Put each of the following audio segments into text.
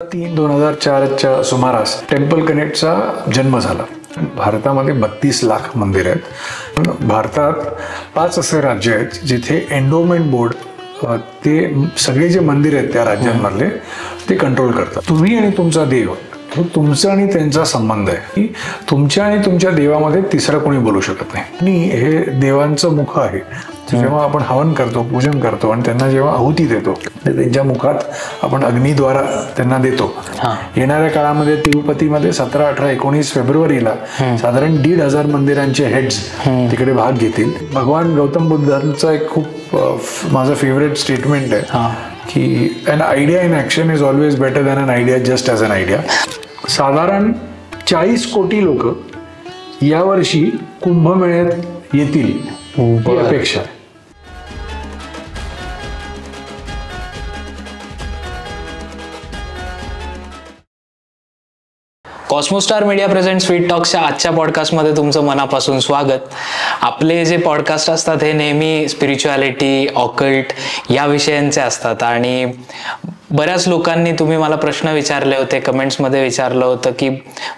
2004च्या सुमारास टेम्पल कनेक्टचा जन्म झाला. भारतामध्ये 32 लाख मंदिर आहेत. भारतात 5 असे राज्य आहेत जिथे एंडोमेंट बोर्ड ते सगळे जे मंदिर आहेत त्या राज्यांमधले ते कंट्रोल करतात. तुम्ही आणि तुमचा देव तुमचा आणि त्यांचा संबंध आहे की तुमच्या आणि तुमच्या देवामध्ये तिसरं कोणी बोलू शकत नाही. आणि हे देवांचं मुख आहे. जेव्हा आपण हवन करतो, पूजन करतो आणि त्यांना जेव्हा आहुती देतो त्यांच्या मुखात आपण अग्निद्वारा त्यांना देतो. येणाऱ्या काळामध्ये तिरुपतीमध्ये 17, 18, 19 फेब्रुवारीला साधारण 1,500 मंदिरांचे हेड्स तिकडे भाग घेतील. भगवान गौतम बुद्धांचा एक खूप माझं फेवरेट स्टेटमेंट आहे की an idea in action is always better than an idea just as an idea. साधारण 40 कोटी लोक यावर्षी कुंभमेळ्यात येतील ही अपेक्षा आहे. कॉस्मोस्टार मीडिया प्रेझेंट स्वीट टॉक्सच्या आजच्या पॉडकास्टमध्ये तुमचं मनापासून स्वागत. आपले जे पॉडकास्ट असतात हे नेहमी स्पिरिच्युअलिटी, ऑकल्ट या विषयांचे असतात आणि बऱ्याच लोकांनी तुम्ही मला प्रश्न विचारले होते, कमेंट्समध्ये विचारलं होतं की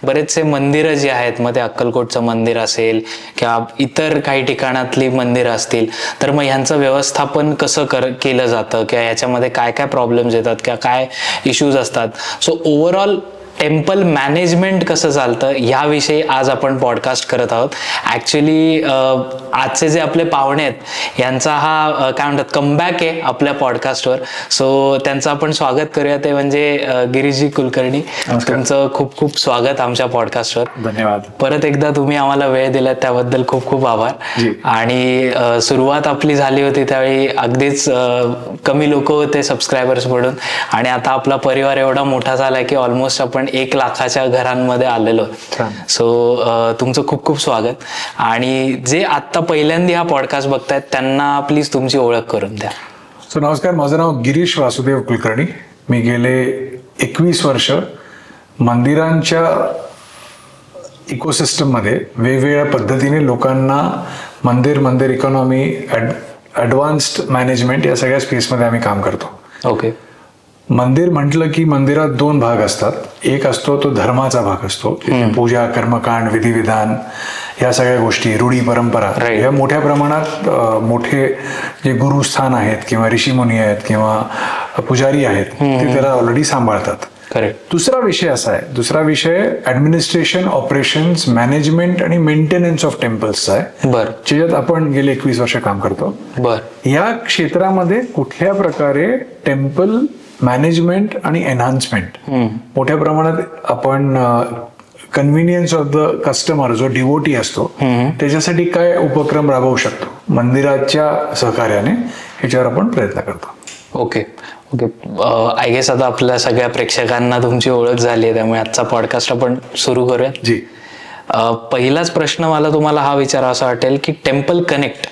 बरेचसे मंदिरं जी आहेत, मग ते अक्कलकोटचं मंदिर असेल किंवा इतर काही ठिकाणातली मंदिरं असतील, तर मग ह्यांचं व्यवस्थापन कसं केलं जातं किंवा ह्याच्यामध्ये काय काय प्रॉब्लेम्स येतात किंवा काय इश्यूज असतात. सो ओव्हरऑल टेम्पल मॅनेजमेंट कसं चालतं ह्याविषयी आज आपण पॉडकास्ट करत आहोत. ॲक्च्युली आजचे जे आपले पाहुणे आहेत यांचा हा काय म्हणतात कमबॅक आहे आपल्या पॉडकास्टवर. सो त्यांचं आपण स्वागत करूया. ते म्हणजे गिरीशजी कुलकर्णी, तुमचं खूप खूप स्वागत आमच्या पॉडकास्टवर. धन्यवाद. परत एकदा तुम्ही आम्हाला वेळ दिला त्याबद्दल खूप खूप आभार. आणि सुरुवात आपली झाली होती त्यावेळी अगदीच कमी लोक होते सबस्क्रायबर्स म्हणून, आणि आता आपला परिवार एवढा मोठा झाला की ऑलमोस्ट आपण 1 लाखाच्या घरांमध्ये आलेलो. सो तुमचं खूप खूप स्वागत. आणि जे आत्ता पहिल्यांदा हा पॉडकास्ट बघतायत त्यांना प्लीज तुमची ओळख करून द्या. सो नमस्कार, माझं नाव गिरीश वासुदेव कुलकर्णी. मी गेले 21 वर्ष मंदिरांच्या इकोसिस्टममध्ये वेगवेगळ्या पद्धतीने लोकांना मंदिर इकॉनॉमी, ॲडव्हान्स्ड मॅनेजमेंट या सगळ्या स्पेसमध्ये आम्ही काम करतो. ओके. मंदिर म्हटलं की मंदिरात 2 भाग असतात. एक असतो तो धर्माचा भाग असतो, पूजा, कर्मकांड, विधिविधान या सगळ्या गोष्टी, रूढी परंपरा या मोठ्या प्रमाणात मोठे जे गुरुस्थान आहेत किंवा ऋषीमुनी आहेत किंवा पुजारी आहेत ते त्याला ऑलरेडी सांभाळतात. दुसरा विषय असा आहे, दुसरा विषय ऍडमिनिस्ट्रेशन, ऑपरेशन्स, मॅनेजमेंट आणि मेंटेनन्स ऑफ टेम्पल्सचा आहे, ज्याच्यात आपण गेले 21 वर्ष काम करतो. या क्षेत्रामध्ये कुठल्या प्रकारे टेम्पल मॅनेजमेंट आणि एनहान्समेंट मोठ्या प्रमाणात आपण कन्व्हिनियन्स ऑफ द कस्टमर जो डिवोटी असतो त्याच्यासाठी काय उपक्रम राबवू शकतो मंदिराच्या सहकार्याने, ह्याच्यावर आपण प्रयत्न करतो. ओके. आय गेस आता आपल्या सगळ्या प्रेक्षकांना तुमची ओळख झाली आहे, त्यामुळे आजचा पॉडकास्ट आपण सुरू करूया. जी. पहिलाच प्रश्न मला तुम्हाला हा विचारावा वाटेल की टेम्पल कनेक्ट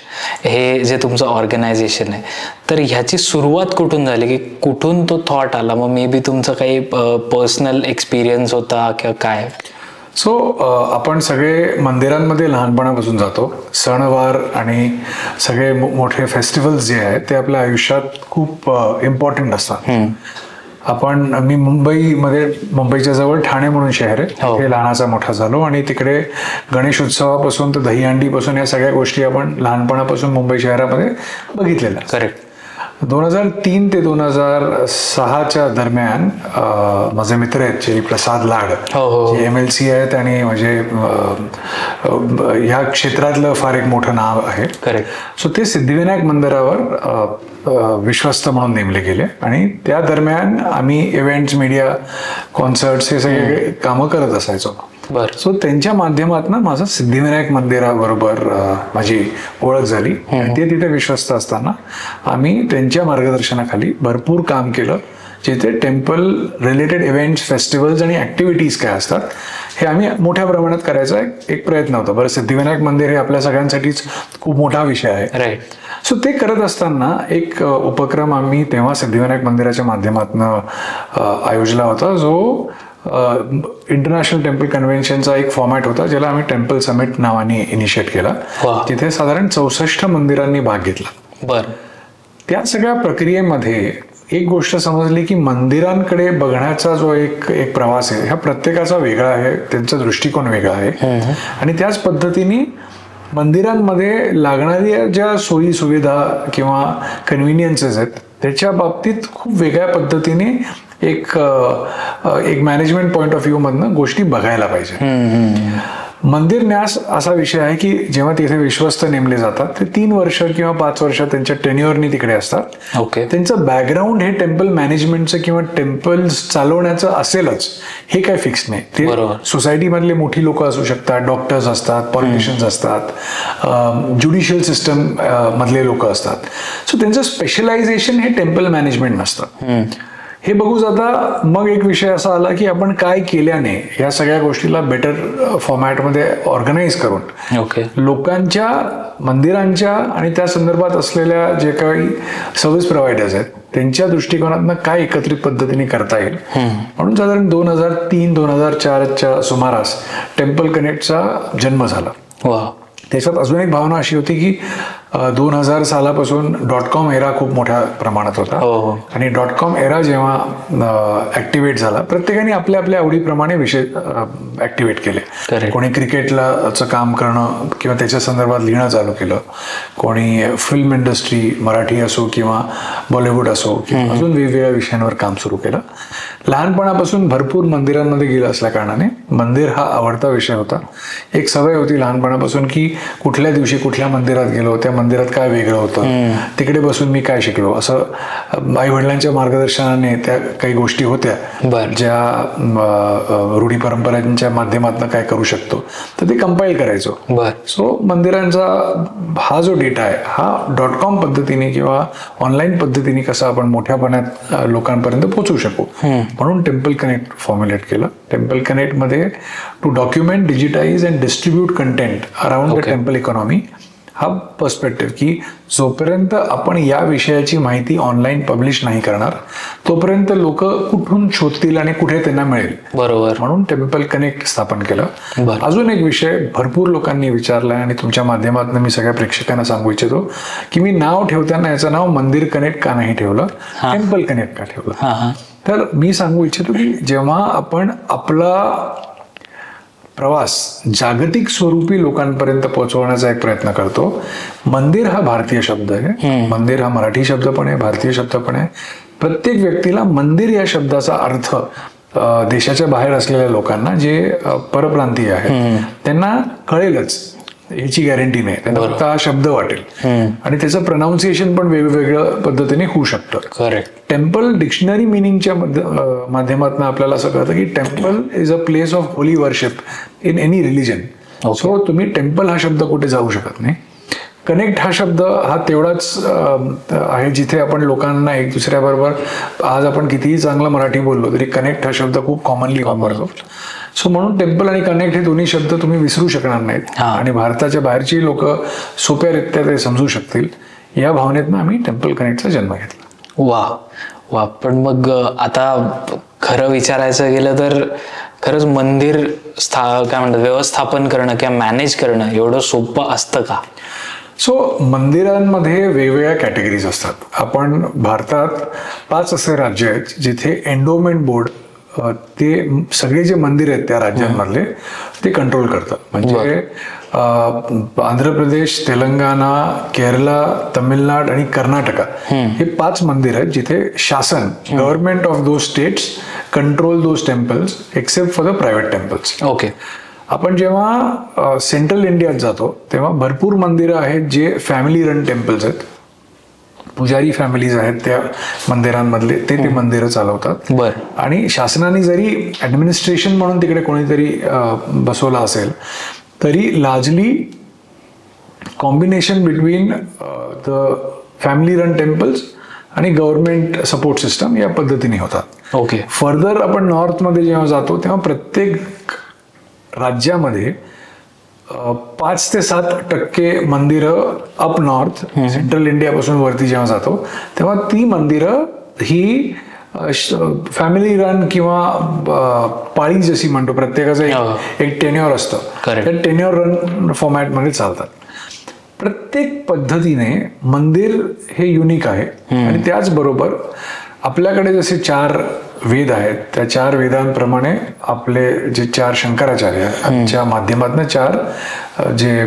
हे जे तुमचं ऑर्गनायझेशन आहे, तर ह्याची सुरुवात कुठून झाली, की कुठून तो थॉट आला? मग मे बी तुमचं काही पर्सनल एक्सपिरियन्स होता किंवा काय? सो आपण सगळे मंदिरांमध्ये लहानपणापासून जातो. सणवार आणि सगळे मोठे फेस्टिवल्स जे आहेत ते आपल्या आयुष्यात खूप इम्पॉर्टंट असतात. मी मुंबईच्या जवळ ठाणे म्हणून शहर आहे, हे लहानाचा मोठा झालो आणि तिकडे गणेश उत्सवापासून तर दहीहंडीपासून या सगळ्या गोष्टी आपण लहानपणापासून मुंबई शहरामध्ये बघितलेल्या. करेक्ट. 2003 ते 2006च्या दरम्यान माझे मित्र आहेत श्री प्रसाद लाड, जे MLC आहेत आणि म्हणजे ह्या क्षेत्रातलं फार एक मोठं नाव आहे. सो ते सिद्धिविनायक मंदिरावर विश्वस्त म्हणून नेमले गेले आणि त्या दरम्यान आम्ही इव्हेंट्स, मीडिया, कॉन्सर्ट्स हे सगळे कामं करत असायचो. सो त्यांच्या माध्यमातून माझं सिद्धिविनायक मंदिराबरोबर माझी ओळख झाली. ते तिथे विश्वस्त असताना आम्ही त्यांच्या मार्गदर्शनाखाली भरपूर काम केलं, जिथे टेम्पल रिलेटेड इव्हेंट्स, फेस्टिवल्स आणि ऍक्टिव्हिटीज काय असतात हे आम्ही मोठ्या प्रमाणात करायचा एक प्रयत्न होता. बरं, सिद्धिविनायक मंदिर हे आपल्या सगळ्यांसाठीच खूप मोठा विषय आहे. सो ते करत असताना एक उपक्रम आम्ही तेव्हा सिद्धिविनायक मंदिराच्या माध्यमातून आयोजला होता, जो इंटरनॅशनल टेम्पल कन्व्हेन्शनचा एक फॉर्मॅट होता, ज्याला आम्ही टेम्पल समिट नावाने इनिशिएट केला. तिथे साधारण 64 मंदिरांनी भाग घेतला. त्या सगळ्या प्रक्रियेमध्ये एक गोष्ट समजली की मंदिरांकडे बघण्याचा जो एक प्रवास आहे हा प्रत्येकाचा वेगळा आहे, त्यांचा दृष्टिकोन वेगळा आहे आणि त्याच पद्धतीने मंदिरांमध्ये लागणाऱ्या ज्या सोयी सुविधा किंवा कन्व्हिनियन्सेस आहेत त्याच्या बाबतीत खूप वेगळ्या पद्धतीने एक मॅनेजमेंट पॉइंट ऑफ व्ह्यू मधनं गोष्टी बघायला पाहिजे. मंदिर न्यास असा विषय आहे की जेव्हा तिथे विश्वस्त नेमले जातात ते 3 वर्ष किंवा 5 वर्ष त्यांच्या टेन्युअरनी तिकडे असतात. ओके. त्यांचं बॅकग्राऊंड हे टेम्पल मॅनेजमेंटचं किंवा टेम्पल चालवण्याचं असेलच हे काय फिक्स नाही. ते सोसायटीमधले मोठी लोक असू शकतात, डॉक्टर्स असतात, पॉलिटिशियन्स असतात, ज्युडिशियल सिस्टम मधले लोक असतात. सो त्यांचं स्पेशलायझेशन हे टेम्पल मॅनेजमेंट नसतं. हे बघू जाता मग एक विषय असा आला की आपण काय केल्याने या सगळ्या गोष्टीला बेटर फॉर्मॅटमध्ये ऑर्गनाईज करून लोकांच्या, मंदिरांच्या आणि त्या संदर्भात असलेल्या जे काही सर्व्हिस प्रोव्हायडर्स आहेत त्यांच्या दृष्टिकोनातनं काय एकत्रित पद्धतीने करता येईल म्हणून साधारण 2003-2004च्या सुमारास टेम्पल कनेक्टचा जन्म झाला. त्याच्यात अजून एक भावना अशी होती की 2000 सालापासून .com एरा खूप मोठ्या प्रमाणात होता आणि .com एरा जेव्हा ऍक्टिव्हेट झाला प्रत्येकाने आपल्या आपल्या आवडीप्रमाणे विषय ऍक्टिव्हेट केले. कोणी क्रिकेटलाचं काम करणं किंवा त्याच्या संदर्भात लिहिणं चालू केलं, कोणी फिल्म इंडस्ट्री मराठी असो किंवा बॉलिवूड असो किंवा अजून वेगवेगळ्या विषयांवर काम सुरू केलं. लहानपणापासून भरपूर मंदिरांमध्ये गेलं असल्या कारणाने मंदिर हा आवडता विषय होता. एक सवय होती लहानपणापासून की कुठल्या दिवशी कुठल्या मंदिरात गेलो, त्या मंदिरात काय वेगळं होतं, तिकडे बसून मी काय शिकलो, असं आई वडिलांच्या मार्गदर्शनाने त्या काही गोष्टी होत्या ज्या रूढी परंपरांच्या माध्यमातून काय करू शकतो तर ते कंपाईल करायचो. सो मंदिरांचा हा जो डेटा आहे हा .com पद्धतीने किंवा ऑनलाईन पद्धतीने कसा आपण मोठ्यापणात लोकांपर्यंत पोहोचू शकू म्हणून टेम्पल कनेक्ट फॉर्म्युलेट केलं. टेम्पल कनेक्ट मध्ये to document, digitise and distribute content around the temple economy हा पर्स्पेक्टिव्ह की जोपर्यंत आपण या विषयाची माहिती ऑनलाईन पब्लिश नाही करणार तोपर्यंत लोक कुठून शोधतील आणि कुठे त्यांना मिळेल. बरोबर. म्हणून टेम्पल कनेक्ट स्थापन केलं. अजून एक विषय भरपूर लोकांनी विचारलाय आणि तुमच्या माध्यमातून मी सगळ्या प्रेक्षकांना सांगू इच्छितो की मी नाव ठेवताना याचं नाव मंदिर कनेक्ट का नाही ठेवलं, टेम्पल कनेक्ट का ठेवलं. तर मी सांगू इच्छितो की जेव्हा आपण आपला प्रवास जागतिक स्वरूपी लोकांपर्यंत पोहोचवण्याचा एक प्रयत्न करतो, मंदिर हा भारतीय शब्द आहे, मंदिर हा मराठी शब्द पण आहे, भारतीय शब्द पण आहे. प्रत्येक व्यक्तीला मंदिर या शब्दाचा अर्थ देशाच्या बाहेर असलेल्या लोकांना जे परप्रांतीय आहेत त्यांना कळेलच याची गॅरंटी नाही. त्यांना फक्त हा शब्द वाटेल आणि त्याचं प्रोनाऊन्सिएशन पण वेगवेगळ्या पद्धतीने होऊ शकतं. टेम्पल डिक्शनरी मिनिंगच्या माध्यमातून आपल्याला असं कळतं की temple is a place of Holy worship in any religion. So तुम्ही टेम्पल हा शब्द कुठे जाऊ शकत नाही. कनेक्ट हा शब्द हा तेवढाच आहे जिथे आपण लोकांना एक दुसऱ्याबरोबर, आज आपण कितीही चांगलं मराठी बोललो तरी कनेक्ट हा शब्द खूप कॉमनली वापरतो. सो म्हणून टेम्पल आणि कनेक्ट हे दोन्ही शब्द तुम्ही विसरू शकणार नाहीत आणि भारताच्या बाहेरची लोक सोप्यारित्या ते समजू शकतील या भावनेतनं आम्ही टेम्पल कनेक्टचा जन्म घेतला. वा. पण मग आता खरं विचारायचं गेलं तर खरंच मंदिर काय म्हणतात व्यवस्थापन करणं किंवा मॅनेज करणं एवढं सोपं असतं का? सो मंदिरांमध्ये वेगवेगळ्या कॅटेगरीज असतात. आपण भारतात 5 असे राज्य आहेत जिथे एंडोमेंट बोर्ड ते सगळे जे मंदिर आहेत त्या राज्यांमधले ते कंट्रोल करतात. म्हणजे आंध्र प्रदेश, तेलंगणा, केरला, तमिळनाड आणि कर्नाटका हे 5 मंदिर आहेत जिथे शासन, government of those states control those temples except for the private temples. Okay. आपण जेव्हा सेंट्रल इंडियात जातो तेव्हा भरपूर मंदिरं आहेत जे फॅमिली रन टेम्पल्स आहेत. पुजारी फॅमिलीज आहेत त्या मंदिरांमधले ते मंदिरं चालवतात. आणि शासनाने जरी ऍडमिनिस्ट्रेशन म्हणून तिकडे कोणीतरी बसवला असेल तरी largely combination between the family run temples आणि गव्हर्नमेंट सपोर्ट सिस्टम या पद्धतीने होतात. ओके. फर्दर आपण नॉर्थमध्ये जेव्हा जातो तेव्हा प्रत्येक राज्यामध्ये 5 ते 7% मंदिरं अप नॉर्थ सेंट्रल इंडियापासून वरती जेव्हा जातो तेव्हा ती मंदिरं ही फॅमिली रन किंवा पाळी जशी म्हणतो, प्रत्येकाचं एक टेन्युअर असतं, त्या टेन्युअर रन फॉर्मॅटमध्ये चालतात. प्रत्येक पद्धतीने मंदिर हे युनिक आहे आणि त्याचबरोबर आपल्याकडे जसे 4 वेद आहेत, त्या 4 वेदांप्रमाणे आपले जे 4 शंकराचार्य यांच्या माध्यमातून 4 जे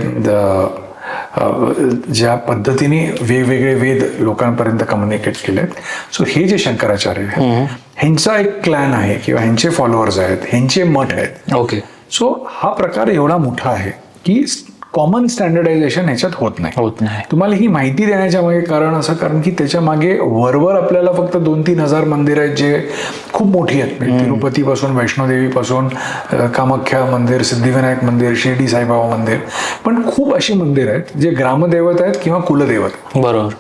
ज्या पद्धतीने वेगवेगळे वेद लोकांपर्यंत कम्युनिकेट केलेत. सो हे जे शंकराचार्य आहेत ह्यांचा एक क्लॅन आहे किंवा ह्यांचे फॉलोअर्स आहेत, ह्यांचे मठ आहेत. ओके. सो हा प्रकार एवढा मोठा आहे की कॉमन स्टँडर्डायझेशन ह्याच्यात होत नाही. तुम्हाला ही माहिती देण्याच्या मागे कारण असं, कारण की त्याच्या मागे वरवर आपल्याला फक्त 2-3 हजार मंदिर आहेत जे खूप मोठी आहेत. तिरुपती पासून, वैष्णोदेवी पासून, कामाख्या मंदिर, सिद्धिविनायक मंदिर, शिर्डी साईबाबा मंदिर, पण खूप अशी मंदिर आहेत जे ग्रामदैवत आहेत किंवा कुलदैवत. बरोबर.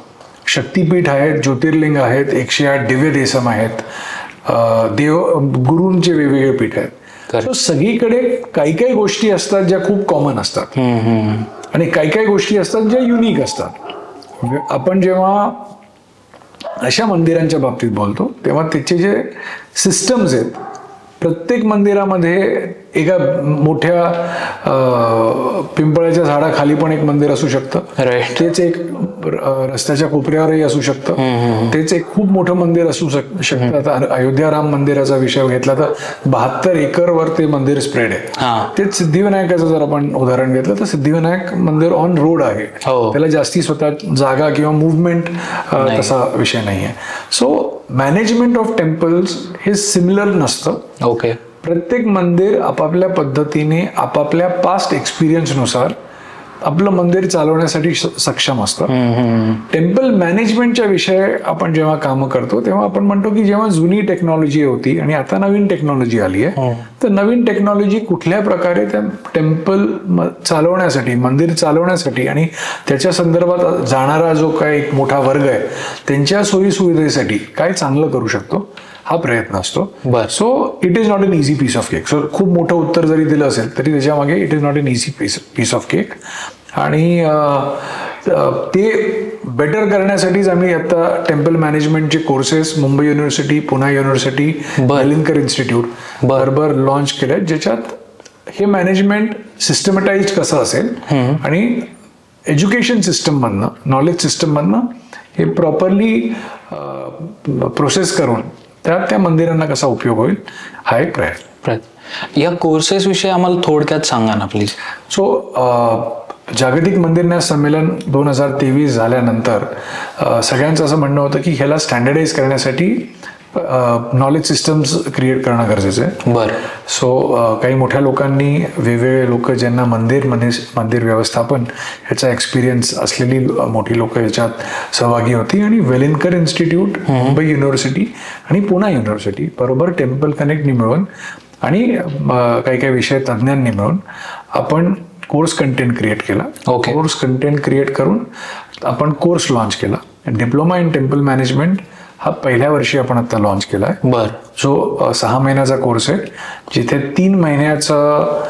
शक्तीपीठ आहेत, ज्योतिर्लिंग आहेत, 108 दिव्य देसम आहेत, गुरूंचे वेगवेगळे पीठ आहेत. So, सगळीकडे काही काही गोष्टी असतात ज्या खूप कॉमन असतात आणि काही काही गोष्टी असतात ज्या युनिक असतात. आपण जेव्हा अशा मंदिरांच्या बाबतीत बोलतो तेव्हा त्याचे जे सिस्टम्स आहेत, प्रत्येक मंदिरामध्ये एका मोठ्या पिंपळाच्या झाडाखाली पण एक मंदिर असू शकतं, तेच एक रस्त्याच्या कोपऱ्यावरही असू शकतं, तेच एक खूप मोठं मंदिर असू शकतं. आता अयोध्या राम मंदिराचा विषय घेतला तर 72 एकरवर ते मंदिर स्प्रेड आहे. तेच सिद्धिविनायकाचं जर आपण उदाहरण घेतलं तर सिद्धिविनायक मंदिर ऑन रोड आहे, त्याला जास्ती स्वतः जागा किंवा मुवमेंट तसा विषय नाही आहे. सो मॅनेजमेंट ऑफ टेम्पल्स हे सिमिलर नसतं. ओके. प्रत्येक मंदिर आपापल्या पद्धतीने आपापल्या पास्ट एक्सपिरियन्सनुसार आपलं मंदिर चालवण्यासाठी सक्षम असतं. टेम्पल मॅनेजमेंटच्या विषय आपण जेव्हा कामं करतो तेव्हा आपण म्हणतो की जेव्हा जुनी टेक्नॉलॉजी होती आणि आता नवीन टेक्नॉलॉजी आली आहे, तर नवीन टेक्नॉलॉजी कुठल्या प्रकारे त्या टेम्पल चालवण्यासाठी, मंदिर चालवण्यासाठी आणि त्याच्या संदर्भात जाणारा जो काय एक मोठा वर्ग आहे त्यांच्या सोयी सुविधेसाठी काय चांगलं करू शकतो हा प्रयत्न असतो. So it is not an easy piece of cake. So खूप मोठं उत्तर जरी दिलं असेल तरी त्याच्या मागे it is not an easy piece of cake. आणि ते बेटर करण्यासाठीच आम्ही आता टेम्पल मॅनेजमेंटचे courses Mumbai university, Pune university, Welingkar institute बरोबर लॉन्च केले, ज्याच्यात हे मॅनेजमेंट सिस्टमॅटाइज कसं असेल आणि एज्युकेशन सिस्टममधनं, नॉलेज सिस्टममधनं हे प्रॉपरली प्रोसेस करून त्या मंदिरांना कसा उपयोग होईल हा एक प्रयत्न. या कोर्सेस विषयी आम्हाला थोडक्यात सांगा ना प्लीज. सो जागतिक मंदिर न्यास संमेलन 2023 झाल्यानंतर सगळ्यांचं असं म्हणणं होतं की ह्याला स्टँडर्डाइज करण्यासाठी नॉलेज सिस्टम्स क्रिएट करणं गरजेचं आहे. बरं. सो काही मोठ्या लोकांनी, वेगवेगळे लोक ज्यांना मंदिर व्यवस्थापन ह्याचा एक्सपिरियन्स असलेली मोठी लोक ह्याच्यात सहभागी होती आणि वेलिनकर इन्स्टिट्यूट, मुंबई युनिव्हर्सिटी आणि पुणे युनिव्हर्सिटी बरोबर टेम्पल कनेक्टनी मिळून आणि काही काही विषय तज्ज्ञांनी मिळून आपण कोर्स कंटेंट क्रिएट केला. कोर्स कंटेंट क्रिएट करून आपण कोर्स लॉन्च केला. डिप्लोमा इन टेम्पल मॅनेजमेंट हा पहिल्या वर्षी आपण आता लॉन्च केला आहे. बरं. जो 6 महिन्याचा कोर्स आहे, जिथे 3 महिन्याचं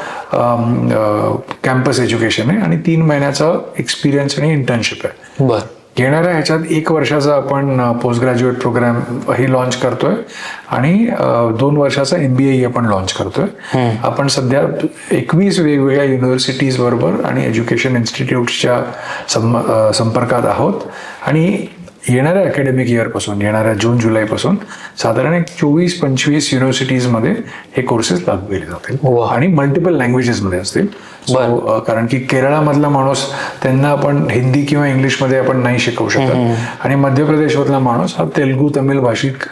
कॅम्पस एज्युकेशन आहे आणि 3 महिन्याचा एक्सपिरियन्स आणि इंटर्नशिप आहे. बरं. येणाऱ्या ह्याच्यात 1 वर्षाचा आपण पोस्ट ग्रॅज्युएट प्रोग्राम ही लॉन्च करतोय आणि 2 वर्षाचा MBA आपण लॉन्च करतोय. आपण सध्या 21 वेगवेगळ्या युनिव्हर्सिटीज बरोबर आणि एज्युकेशन इन्स्टिट्यूटच्या संपर्कात आहोत आणि येणाऱ्या अकॅडमिक इयरपासून, येणाऱ्या जून-जुलैपासून साधारण 24-25 युनिव्हर्सिटीजमध्ये हे कोर्सेस लागू केले जातील आणि मल्टिपल लँग्वेजेसमध्ये असतील. कारण की केरळामधला माणूस त्यांना आपण हिंदी किंवा इंग्लिशमध्ये आपण नाही शिकवू शकत आणि मध्य प्रदेशमधला माणूस हा तेलुगू, तमिळ भाषिक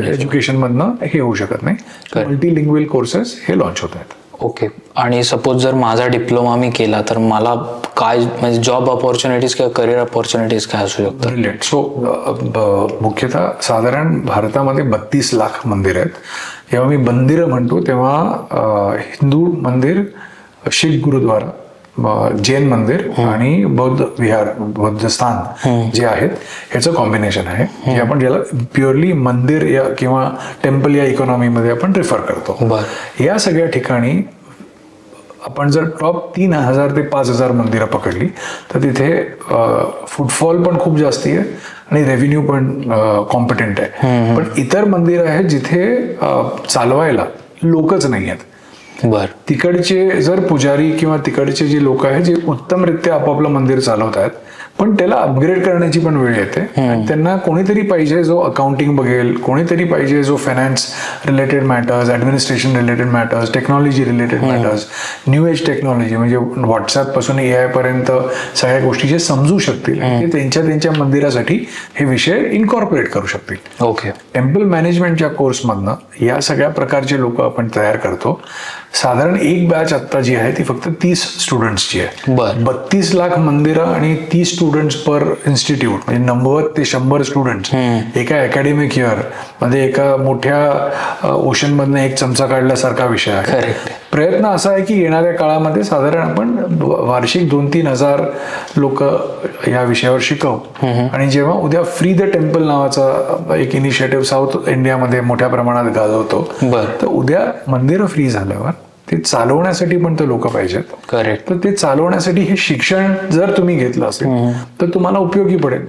एज्युकेशन मधनं हे होऊ शकत नाही. मल्टीलिंग्वेल कोर्सेस हे लॉन्च होत आहेत. ओके. आणि सपोज जर माझा डिप्लोमा मी केला तर मला काय म्हणजे जॉब ऑपॉर्च्युनिटीज किंवा करिअर ऑपॉर्च्युनिटीज काय असू शकतात? ब्रिलियंट. सो मुख्यतः साधारण भारतामध्ये 32 लाख मंदिर आहेत. जेव्हा मी मंदिरं म्हणतो तेव्हा हिंदू मंदिर, शीख गुरुद्वारा, जैन मंदिर आणि बौद्ध विहार, बौद्ध स्थान जे आहेत ह्याचं कॉम्बिनेशन आहे, जे आपण ज्याला प्युअरली मंदिर या किंवा टेम्पल या इकॉनॉमीमध्ये आपण रेफर करतो. या सगळ्या ठिकाणी आपण जर टॉप 3000 ते 5000 मंदिरं पकडली तर तिथे फुटफॉल पण खूप जास्ती आहे आणि रेव्हेन्यू पण कॉम्पिटंट आहे. पण इतर मंदिरं आहेत जिथे चालवायला लोकच नाही आहेत. तिकडचे जर पुजारी किंवा तिकडचे जे लोक आहेत जे उत्तमरित्या आपापलं मंदिर चालवत आहेत, पण त्याला अपग्रेड करण्याची पण वेळ येते. आणि त्यांना कोणीतरी पाहिजे जो अकाउंटिंग बघेल, कोणीतरी पाहिजे जो finance related matters, administration related matters, technology related matters, new age technology म्हणजे व्हॉट्सअप पासून AI पर्यंत सगळ्या गोष्टी जे समजू शकतील ते त्यांच्या मंदिरासाठी हे विषय इन्कॉर्पोरेट करू शकतील. ओके. टेम्पल मॅनेजमेंटच्या कोर्समधनं या सगळ्या प्रकारचे लोक आपण तयार करतो. साधारण एक बॅच आता जी आहे ती फक्त 30 स्टुडंट्सची आहे. 32 लाख मंदिरं आणि 30 स्टुडंट्स पर इन्स्टिट्यूट म्हणजे 90 ते 100 स्टुडंट्स एका अकॅडमिक इयर मध्ये एका मोठ्या ओशन मधनं एक चमचा काढल्यासारखा विषय आहे. प्रयत्न असा आहे की येणाऱ्या काळामध्ये साधारण आपण वार्षिक 2-3 हजार लोक या विषयावर शिकवू. आणि जेव्हा उद्या फ्री द टेम्पल नावाचा एक इनिशिएटिव्ह साऊथ इंडियामध्ये मोठ्या प्रमाणात गाजवतो, तर उद्या मंदिरं फ्री झाल्यावर ते चालवण्यासाठी पण ते लोक पाहिजेत. करेक्ट. तर ते चालवण्यासाठी हे शिक्षण जर तुम्ही घेतलं असेल तर तुम्हाला उपयोगी पडेल.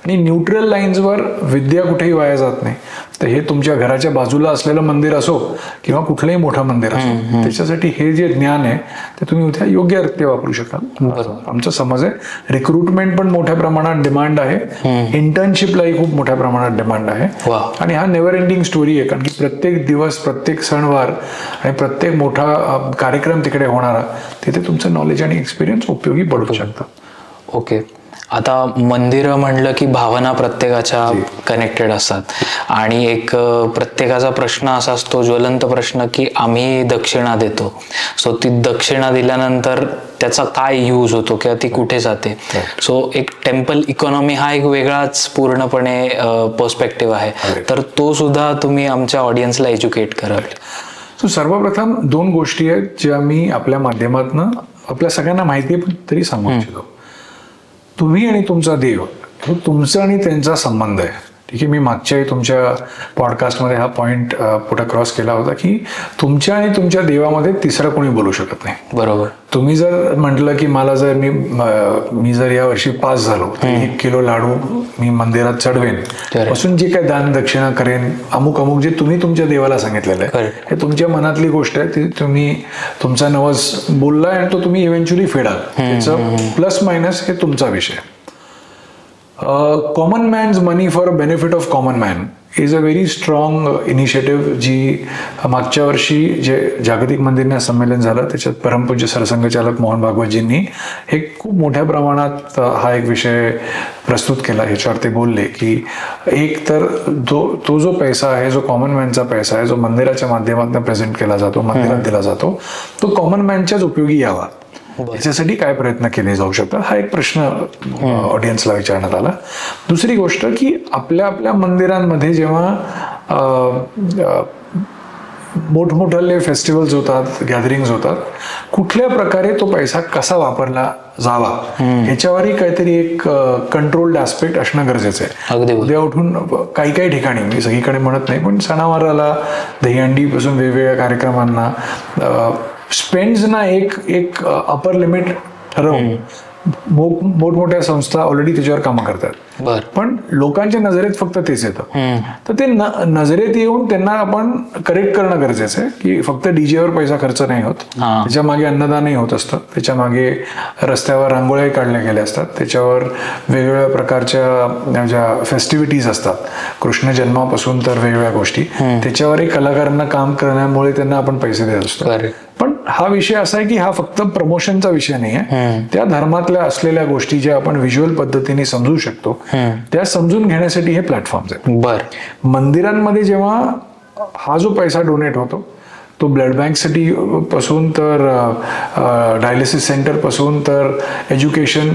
आणि न्यूट्रल लाईन्सवर विद्या कुठेही वाया जात नाही. तर हे तुमच्या घराच्या बाजूला असलेलं मंदिर असो किंवा कुठलंही मोठं मंदिर असो, त्याच्यासाठी हे जे ज्ञान आहे ते तुम्ही उद्या योग्य रीत्या वापरू शकाल. आमचा समज आहे रिक्रुटमेंट पण मोठ्या प्रमाणात डिमांड आहे, इंटर्नशिपलाही खूप मोठ्या प्रमाणात डिमांड आहे. आणि हा नेव्हर एंडिंग स्टोरी आहे, कारण की प्रत्येक दिवस, प्रत्येक सणवार आणि प्रत्येक मोठा कार्यक्रम तिकडे होणारा, तिथे तुमचं नॉलेज आणि एक्सपिरियन्स उपयोगी पडू शकतं. ओके. आता मंदिरं म्हणलं की भावना प्रत्येकाच्या कनेक्टेड असतात आणि एक प्रत्येकाचा प्रश्न असा असतो, ज्वलंत प्रश्न, की आम्ही दक्षिणा देतो. सो ती दक्षिणा दिल्यानंतर त्याचा काय यूज होतो किंवा ती कुठे जाते. सो एक टेम्पल इकॉनॉमी हा एक वेगळाच पूर्णपणे पर्स्पेक्टिव्ह आहे. तर तो सुद्धा तुम्ही आमच्या ऑडियन्सला एज्युकेट कराल. सो सर्वप्रथम 2 गोष्टी आहेत ज्या मी आपल्या माध्यमातून आपल्या सगळ्यांना माहिती आहे पण तरी सांगू इच्छितो. तुम्ही आणि तुमचा देव हे तुमचा आणि त्यांचा संबंध आहे. ठीक आहे, मी मागच्याही तुमच्या पॉडकास्टमध्ये हा पॉइंट पुढे क्रॉस केला होता की तुमच्या आणि तुमच्या देवामध्ये तिसरं कोणी बोलू शकत नाही. बरोबर. तुम्ही जर म्हटलं की मला जर मी जर या वर्षी पास झालो तर 1 किलो लाडू मी मंदिरात चढवेन, पासून जे काही दान दक्षिणा करेन, अमुक अमुक जे तुम्ही तुमच्या देवाला सांगितलेलं आहे हे तुमच्या मनातली गोष्ट आहे. ती तुम्ही तुमचा नवस बोललाय आणि तो तुम्ही इव्हेंच्युअली फेडाल. त्याचं प्लस मायनस हे तुमचा विषय. Common man's money for benefit of common man is a very strong initiative जी मागच्या वर्षी जे जागतिक मंदिर संमेलन झालं त्याच्यात परमपूज्य सरसंघचालक मोहन भागवतजींनी हे खूप मोठ्या प्रमाणात हा एक विषय प्रस्तुत केला. ह्याच्यावर ते बोलले की एक तर तो जो पैसा आहे, जो कॉमन मॅनचा पैसा आहे, जो मंदिराच्या माध्यमातून प्रेझेंट केला जातो, मंदिरात दिला जातो, तो कॉमन मॅनच्याच उपयोगी यावा. याच्यासाठी काय प्रयत्न केले जाऊ शकतात हा एक प्रश्न ऑडियन्सला विचारण्यात आला. दुसरी गोष्ट की आपल्या मंदिरांमध्ये जेव्हा मोठमोठाले फेस्टिवल्स होतात, गॅदरिंग्स होतात, कुठल्या प्रकारे तो पैसा कसा वापरला जावा ह्याच्यावरही काहीतरी एक कंट्रोल्ड ऍस्पेक्ट असणं गरजेचं आहे. उद्या उठून काही ठिकाणी, मी सगळीकडे म्हणत नाही, पण सणावाराला दहीहंडी पासून वेगवेगळ्या कार्यक्रमांना स्पेंड्सना एक अपर लिमिट ठरवून मोठमोठ्या संस्था ऑलरेडी त्याच्यावर कामं करतात. पण लोकांच्या नजरेत फक्त तेच येतं. तर ते नजरेत येऊन त्यांना आपण करेक्ट करणं गरजेचं आहे की फक्त डीजेवर पैसा खर्च नाही होत, त्याच्या मागे अन्नदानही होत असतं, त्याच्या मागे रस्त्यावर रांगोळ्या काढल्या गेल्या असतात, त्याच्यावर वेगवेगळ्या प्रकारच्या ज्या फेस्टिव्हिटीज असतात, कृष्ण जन्मापासून तर वेगवेगळ्या गोष्टी, त्याच्यावरही कलाकारांना काम करण्यामुळे त्यांना आपण पैसे देत असतो. पण हा विषय असा आहे की हा फक्त प्रमोशनचा विषय नाही आहे. त्या धर्मातल्या असलेल्या गोष्टी ज्या आपण व्हिज्युअल पद्धतीने समजू शकतो त्या समजून घेण्यासाठी हे प्लॅटफॉर्म्स आहेत. मंदिरांमध्ये जेव्हा हा जो पैसा डोनेट होतो तो ब्लड बँकसाठी पासून तर डायलिसिस सेंटर पासून तर एज्युकेशन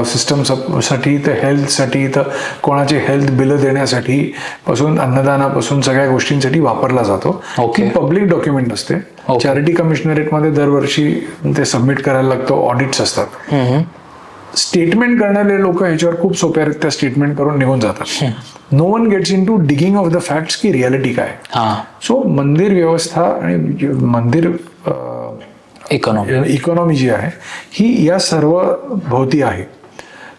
सिस्टमसाठी तर हेल्थसाठी तर कोणाचे हेल्थ बिलं देण्यासाठी पासून अन्नदानापासून सगळ्या गोष्टींसाठी वापरला जातो. की पब्लिक डॉक्युमेंट असते. चॅरिटी कमिशनरेटमध्ये दरवर्षी ते सबमिट करायला लागतो, ऑडिट्स असतात. स्टेटमेंट करणारे लोक ह्याच्यावर खूप सोप्यारित्या स्टेटमेंट करून निघून जातात. No one gets in to digging of the facts की रियालिटी काय. सो मंदिर व्यवस्था आणि मंदिर इकॉनॉमी जी आहे ही या सर्व भोवती आहे.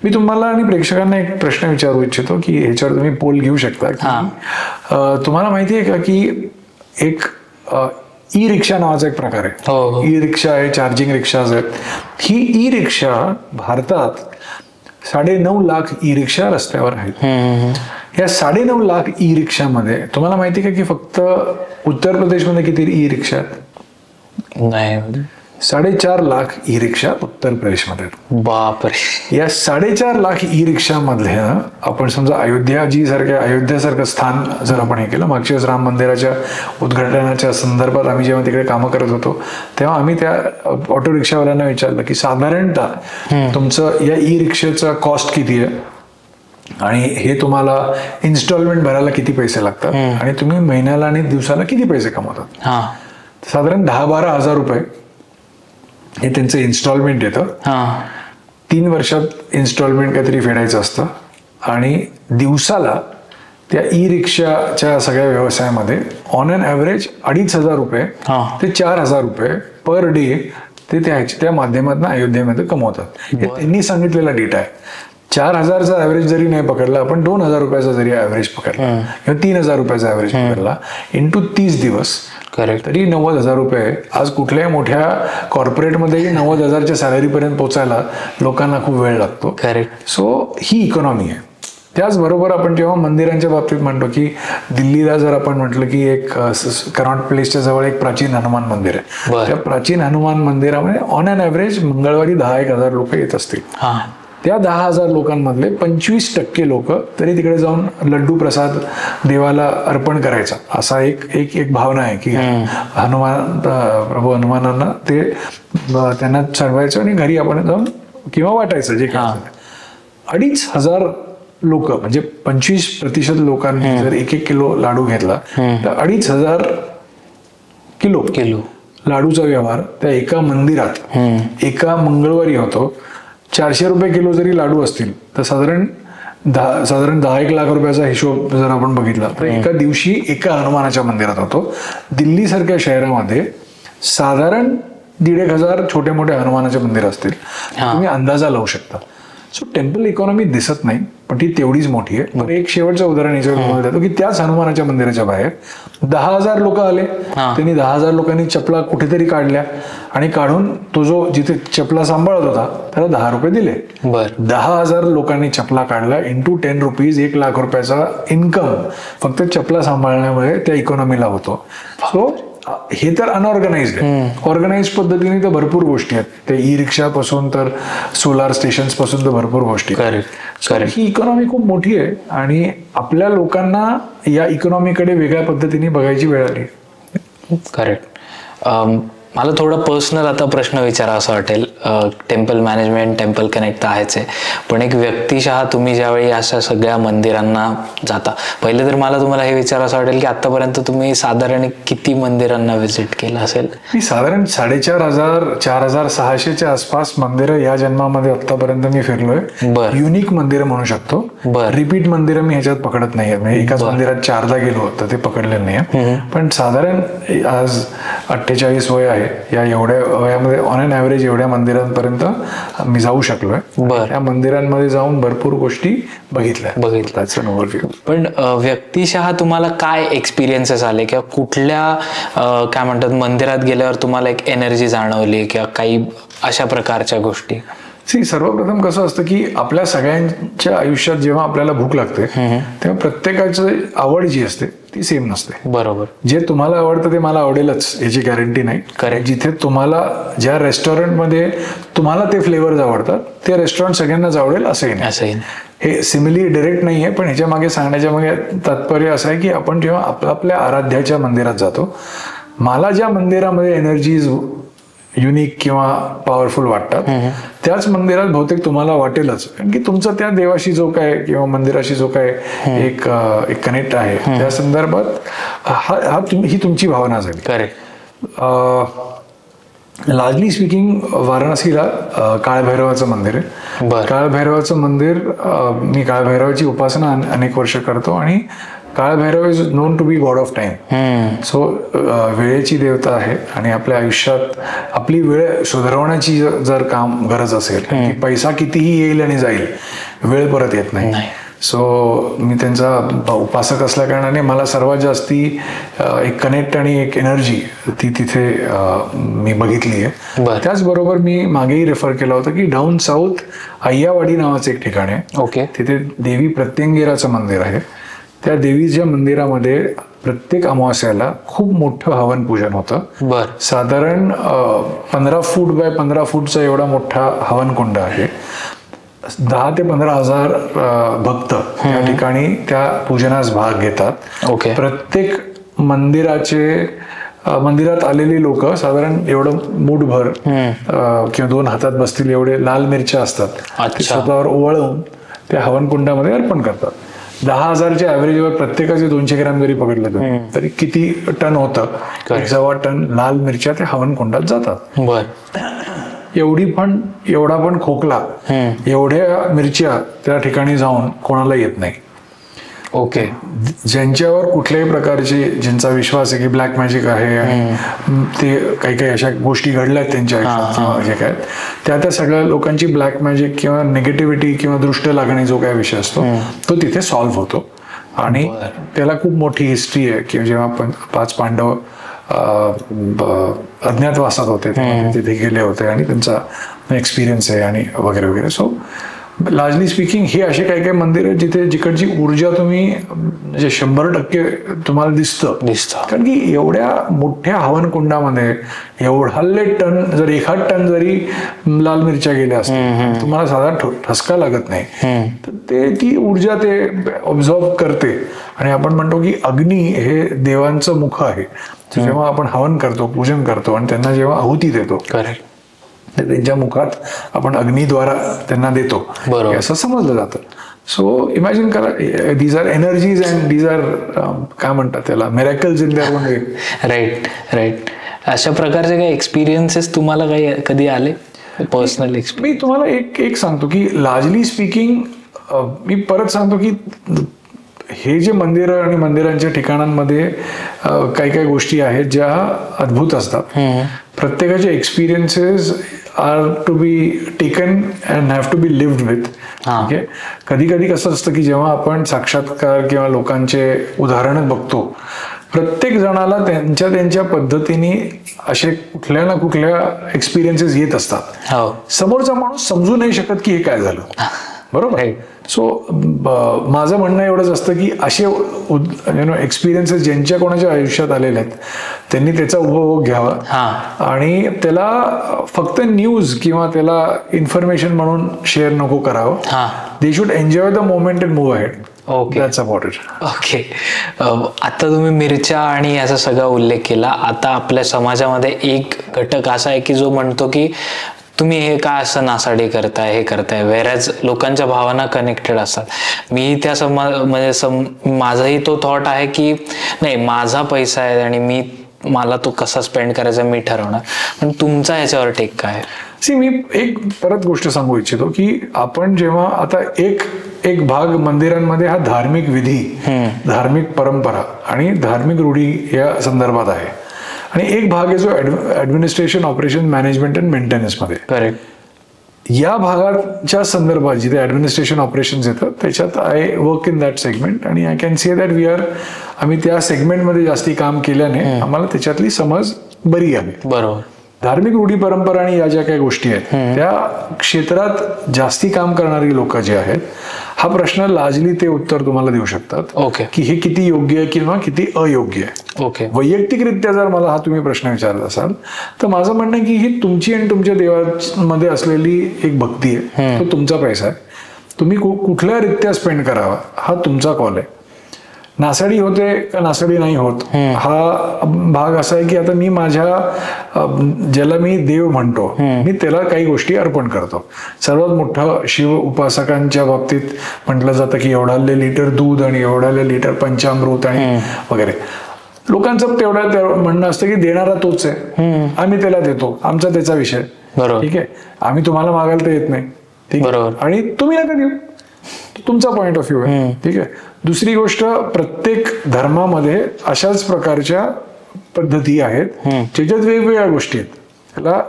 मी तुम्हाला आणि प्रेक्षकांना एक प्रश्न विचारू इच्छितो की ह्याच्यावर तुम्ही पोल घेऊ शकता की तुम्हाला माहिती आहे का की एक ई रिक्षा नावाचा एक प्रकार आहे. ई रिक्षा आहे, चार्जिंग रिक्षाज आहेत. ही ई रिक्षा भारतात 9.5 लाख ई रिक्षा रस्त्यावर आहेत. या 9.5 लाख ई रिक्षामध्ये तुम्हाला माहिती का की फक्त उत्तर प्रदेशमध्ये किती ई रिक्षा आहेत? नाही. 4.5 लाख ई रिक्षा उत्तर प्रदेशमध्ये आहेत. बापरे. या 4.5 लाख ई रिक्षा मधले आपण समजा अयोध्यासारखं स्थान जर आपण हे केलं, मागच्या वेळेस राम मंदिराच्या उद्घाटनाच्या संदर्भात आम्ही जेव्हा तिकडे कामं करत होतो तेव्हा आम्ही त्या ऑटो रिक्षावाल्यांना विचारलं की साधारणतः तुमचं या ई रिक्षेचा कॉस्ट किती आहे आणि हे तुम्हाला इन्स्टॉलमेंट भरायला किती पैसे लागतात आणि तुम्ही महिन्याला आणि दिवसाला किती पैसे कमवतात. साधारण 10-12 हजार रुपये हे त्यांचं इन्स्टॉलमेंट येतं. 3 वर्षात इन्स्टॉलमेंट काहीतरी फेडायचं असतं आणि दिवसाला त्या ई रिक्षाच्या सगळ्या व्यवसायामध्ये ऑन अन ॲव्हरेज 2,500 रुपये ते 4,000 रुपये पर डे ते त्या माध्यमातून अयोध्येमध्ये कमवतात. हे त्यांनी सांगितलेला डेटा आहे. 4,000चा ॲव्हरेज जरी नाही पकडला आपण, 2,000 रुपयाचा जरी ॲव्हरेज पकडला किंवा 3,000 रुपयाचा ॲव्हरेज पकडला इंटू 30 दिवस, तरी 90,000 रुपये. आज कुठल्याही मोठ्या कॉर्पोरेटमध्ये 90,000च्या सॅलरीपर्यंत पोचायला लोकांना खूप वेळ लागतो. सो ही इकॉनॉमी आहे. त्याचबरोबर आपण जेव्हा मंदिरांच्या बाबतीत म्हणतो की दिल्लीला जर आपण म्हटलं की एक कनॉट प्लेसच्या जवळ एक प्राचीन हनुमान मंदिर आहे. त्या प्राचीन हनुमान मंदिरामध्ये ऑन अन ॲव्हरेज मंगळवारी 10-1 हजार लोक येत असतील. त्या 10,000 लोकांमधले 25% लोक तरी तिकडे जाऊन लड्डू प्रसाद देवाला अर्पण करायचा, असा एक भावना आहे की प्रभू हनुमानांना ते त्यांना चढवायचं आणि घरी आपण जाऊन किंवा वाटायचं जे काय. 2,500 लोक म्हणजे 25% लोकांनी जर 1-1 किलो लाडू घेतला तर 2,500 किलो लाडूचा व्यवहार त्या एका मंदिरात एका मंगळवारी होतो. 400 रुपये किलो जरी लाडू असतील तर साधारण 10-1 लाख रुपयाचा हिशोब जर आपण बघितला तर एका दिवशी एका हनुमानाच्या मंदिरात होतो. दिल्ली सारख्या शहरामध्ये साधारण 1,500 हजार छोटे मोठे हनुमानाचे मंदिर असतील. तुम्ही अंदाजा लावू शकता. सो टेम्पल इकॉनॉमी दिसत नाही पण ती तेवढीच मोठी आहे. तर एक शेवटचं उदाहरण याच्यावर देतो की त्याच हनुमानाच्या मंदिराच्या बाहेर 10,000 लोक आले. त्यांनी 10,000 लोकांनी चपला कुठेतरी काढल्या आणि काढून तो जो जिथे चपला सांभाळत होता त्याला 10 रुपये दिले. 10,000 लोकांनी चपला काढला इंटू 10 रुपीज 1 लाख रुपयाचा इन्कम फक्त चपला सांभाळण्यामुळे त्या इकॉनॉमीला होतो. सो हे तर अनऑर्गनाइज्ड आहे. ऑर्गनाइज पद्धतीने तर भरपूर गोष्टी आहेत. ते ई रिक्षा पासून तर सोलार स्टेशन्स पासून तर भरपूर गोष्टी. ही इकॉनॉमी खूप मोठी आहे आणि आपल्या लोकांना या इकॉनॉमीकडे वेगळ्या पद्धतीने बघायची वेळ आली. करेक्ट. मला थोडा पर्सनल आता प्रश्न विचारा असं वाटेल. टेम्पल मॅनेजमेंट, टेम्पल कनेक्ट तर आहेच आहे, पण एक व्यक्तिशः तुम्ही ज्यावेळी अशा सगळ्या मंदिरांना जाता, पहिले तर मला तुम्हाला हे विचारा असं वाटेल की आतापर्यंत तुम्ही साधारण किती मंदिरांना व्हिजिट केलं असेल? मी साधारण 4,500 4,600च्या आसपास मंदिरं या जन्मामध्ये आतापर्यंत मी फिरलोय. युनिक मंदिरं म्हणू शकतो. रिपीट मंदिरं मी ह्याच्यात पकडत नाहीये. म्हणजे एकाच मंदिरात 4दा गेलो तर ते पकडलेलं नाही. पण साधारण आज 48 वय आहे. या एवढ्या वयामध्ये ऑन अन ॲव्हरेज एवढ्या मंदिरांपर्यंत मी जाऊ शकलोय. त्या मंदिरांमध्ये जाऊन भरपूर गोष्टी बघितल्या. पण व्यक्तिशः तुम्हाला काय एक्सपिरियन्सेस आले किंवा कुठल्या काय म्हणतात मंदिरात गेल्यावर तुम्हाला एक एनर्जी जाणवली किंवा काही अशा प्रकारच्या गोष्टी? सर्वप्रथम कसं असतं की आपल्या सगळ्यांच्या आयुष्यात जेव्हा आपल्याला भूक लागते तेव्हा प्रत्येकाची आवड जी असते ती सेम नसते. बरोबर. जे तुम्हाला आवडतं ते मला आवडेलच याची गॅरंटी नाही. जिथे तुम्हाला ज्या रेस्टॉरंटमध्ये तुम्हाला ते फ्लेवर्स आवडतात ते रेस्टॉरंट सगळ्यांनाच आवडेल असंही नाही. हे सिमिली डायरेक्ट नाही आहे, पण ह्याच्या मागे सांगण्याच्या मागे तात्पर्य असं आहे की आपण जेव्हा आपल्या आराध्याच्या मंदिरात जातो, मला ज्या मंदिरामध्ये एनर्जीज युनिक किंवा पॉवरफुल वाटतात त्याच मंदिरात बहुतेक तुम्हाला वाटेलच, कारण की तुमचा त्या देवाशी जो काय किंवा मंदिराशी जो काय एक कनेक्ट आहे त्या संदर्भात ही तुमची भावना झाली. लार्जली स्पीकिंग वाराणसीला काळभैरवाचं मंदिर आहे. काळभैरवाचं मंदिर, मी काळभैरवाची उपासना अनेक वर्ष करतो आणि Kalbhairav is known to be god of time. So वेळेची देवता आहे आणि आपल्या आयुष्यात आपली वेळ सुधारवण्याची जर काम गरज असेल, की पैसा कितीही येईल आणि जाईल, वेळ परत येत नाही. सो मी त्यांचा उपासक असल्या कारणाने मला सर्वात जास्ती एक कनेक्ट आणि एक एनर्जी ती तिथे मी बघितली आहे. त्याचबरोबर मी मागेही रेफर केलं होतं की डाऊन साऊथ अय्यावाडी नावाचं एक ठिकाण आहे. ओके. तिथे देवी प्रत्यंगेराचं मंदिर आहे. त्या देवीच्या मंदिरामध्ये प्रत्येक अमावास्याला खूप मोठं हवन पूजन होतं. साधारण 15 फूट बाय 15 फूटचा एवढा मोठा हवन कुंड आहे. 10 ते 15,000 भक्त त्या ठिकाणी त्या पूजनास भाग घेतात. प्रत्येक मंदिरात आलेली लोक साधारण एवढं मूठभर किंवा 2 हातात बसतील एवढे लाल मिरच्या असतात, ते स्वतःवर ओवाळून त्या हवन कुंडामध्ये अर्पण करतात. 10,000च्या ॲव्हरेजवर प्रत्येकाचे 200 ग्रॅम जरी पकडलं तरी किती टन होतं? 1.25 टन लाल मिरच्या त्या हवन कुंडात जातात. एवढा पण खोकला, एवढ्या मिरच्या त्या ठिकाणी जाऊन कोणाला येत नाही. ओके. ज्यांच्यावर कुठल्याही प्रकारचे, ज्यांचा विश्वास आहे की ब्लॅक मॅजिक आहे आणि ते काही अशा गोष्टी घडल्यात त्यांच्या आयुष्यात जे काय, त्या सगळ्या लोकांची ब्लॅक मॅजिक किंवा निगेटिव्हिटी किंवा दृष्ट लागणे जो काय विषय असतो तो तिथे सॉल्व्ह होतो. आणि त्याला खूप मोठी हिस्ट्री आहे की जेव्हा 5 पांडव अज्ञातवासात होते तिथे गेले होते आणि त्यांचा एक्सपिरियन्स आहे आणि वगैरे वगैरे. सो लार्जली स्पीकिंग हे असे काही काही मंदिर आहेत जिथे जिकडची ऊर्जा तुम्ही म्हणजे 100% तुम्हाला दिसतं. कारण की एवढ्या मोठ्या हवन कुंडामध्ये एवढाले टन, जर 1 टन जरी लाल मिरच्या गेल्या असतात तुम्हाला साधा ठसका लागत नाही. तर ती ऊर्जा ते ऑब्झर्व करते. आणि आपण म्हणतो की अग्नी हे देवांचं मुख आहे. जेव्हा आपण हवन करतो, पूजन करतो आणि त्यांना जेव्हा आहुती देतो, त्यांच्या मुखात आपण अग्नीद्वारा त्यांना देतो असं समजलं जातं. सो इमॅजिन करा, these are energies and these are काय म्हणतात त्याला, miracles in their own way. Right. अशा प्रकारचे काही एक्सपिरियन्सेस तुम्हाला काही कधी आले पर्सनल? मी तुम्हाला एक सांगतो की लार्जली स्पीकिंग, मी परत सांगतो की हे जे मंदिरं आणि मंदिरांच्या ठिकाणांमध्ये काही काही गोष्टी आहेत ज्या अद्भुत असतात. प्रत्येकाचे experiences are to be taken and have to be lived with. कधी कधी कसं असतं की जेव्हा आपण साक्षात्कार किंवा लोकांचे उदाहरणं बघतो, प्रत्येक जणाला त्यांच्या पद्धतीने असे कुठल्या ना कुठल्या एक्सपिरियन्सेस येत असतात. समोरचा माणूस समजू नाही शकत की हे काय झालं. बरोबर आहे. सो माझं म्हणणं एवढंच असतं की असे एक्सपिरियन्सेस ज्यांच्या कोणाच्या आयुष्यात आलेले आहेत त्यांनी त्याचा उपभोग घ्यावा आणि त्याला फक्त न्यूज किंवा त्याला इन्फॉर्मेशन म्हणून शेअर नको करावं. They should enjoy the moment and move ahead. That's about it. Okay. आता तुम्ही मिरच्या आणि याचा सगळा उल्लेख केला. आता आपल्या समाजामध्ये एक घटक असा आहे की जो म्हणतो की तुम्ही हे का असं नासाडी करताय, हे करताय, वेरॅज लोकांच्या भावना कनेक्टेड असतात. मी त्या माझाही तो थॉट आहे की नाही, माझा पैसा आहे आणि मला तो कसा स्पेंड करायचा मी ठरवणार. पण तुमचा ह्याच्यावर टेक काय? मी एक परत गोष्ट सांगू इच्छितो की आपण जेव्हा आता एक भाग मंदिरांमध्ये हा धार्मिक विधी, धार्मिक परंपरा आणि धार्मिक रूढी या संदर्भात आहे आणि एक भाग आहे जो administration, operation, management and maintenance मध्ये. करेक्ट. या भागाच्या संदर्भात जिथे ऍडमिनिस्ट्रेशन ऑपरेशन्स येतं त्याच्यात I work in that segment आणि आय कॅन से दॅट आम्ही त्या सेगमेंटमध्ये जास्ती काम केल्याने आम्हाला त्याच्यातली समज बरी आहे. बरोबर. धार्मिक रूढी परंपरा आणि या ज्या काही गोष्टी आहेत त्या क्षेत्रात जास्ती काम करणारी लोक जे आहेत, हा प्रश्न लार्जली ते उत्तर तुम्हाला देऊ शकतात की हे किती योग्य आहे किंवा किती अयोग्य आहे. वैयक्तिकरित्या जर मला हा तुम्ही प्रश्न विचारत असाल तर माझं म्हणणं आहे की ही तुमची आणि तुमच्या देवामध्ये असलेली एक भक्ती आहे, तो तुमचा पैसा आहे. तुम्ही कुठल्या रित्या स्पेंड करावा हा तुमचा कॉल आहे. नासाडी होते का नासाडी नाही होत हा भाग असा आहे की आता मी माझ्या ज्याला मी देव म्हणतो मी त्याला काही गोष्टी अर्पण करतो. सर्वात मोठं शिव उपासकांच्या बाबतीत म्हटलं जातं की एवढाले लिटर दूध आणि एवढाले लिटर पंचामृत आणि वगैरे. लोकांचं तेवढं म्हणणं असतं की देणारा तोच आहे, आम्ही त्याला देतो, आमचा त्याचा विषय. ठीक आहे, आम्ही तुम्हाला मागायला तर येत नाही, ठीक आहे, आणि तुम्ही नका देऊ, तुमचा पॉइंट ऑफ व्ह्यू आहे. ठीक आहे. दुसरी गोष्ट, प्रत्येक धर्मामध्ये अशाच प्रकारच्या पद्धती आहेत ज्याच्यात वेगवेगळ्या गोष्टी आहेत. त्याला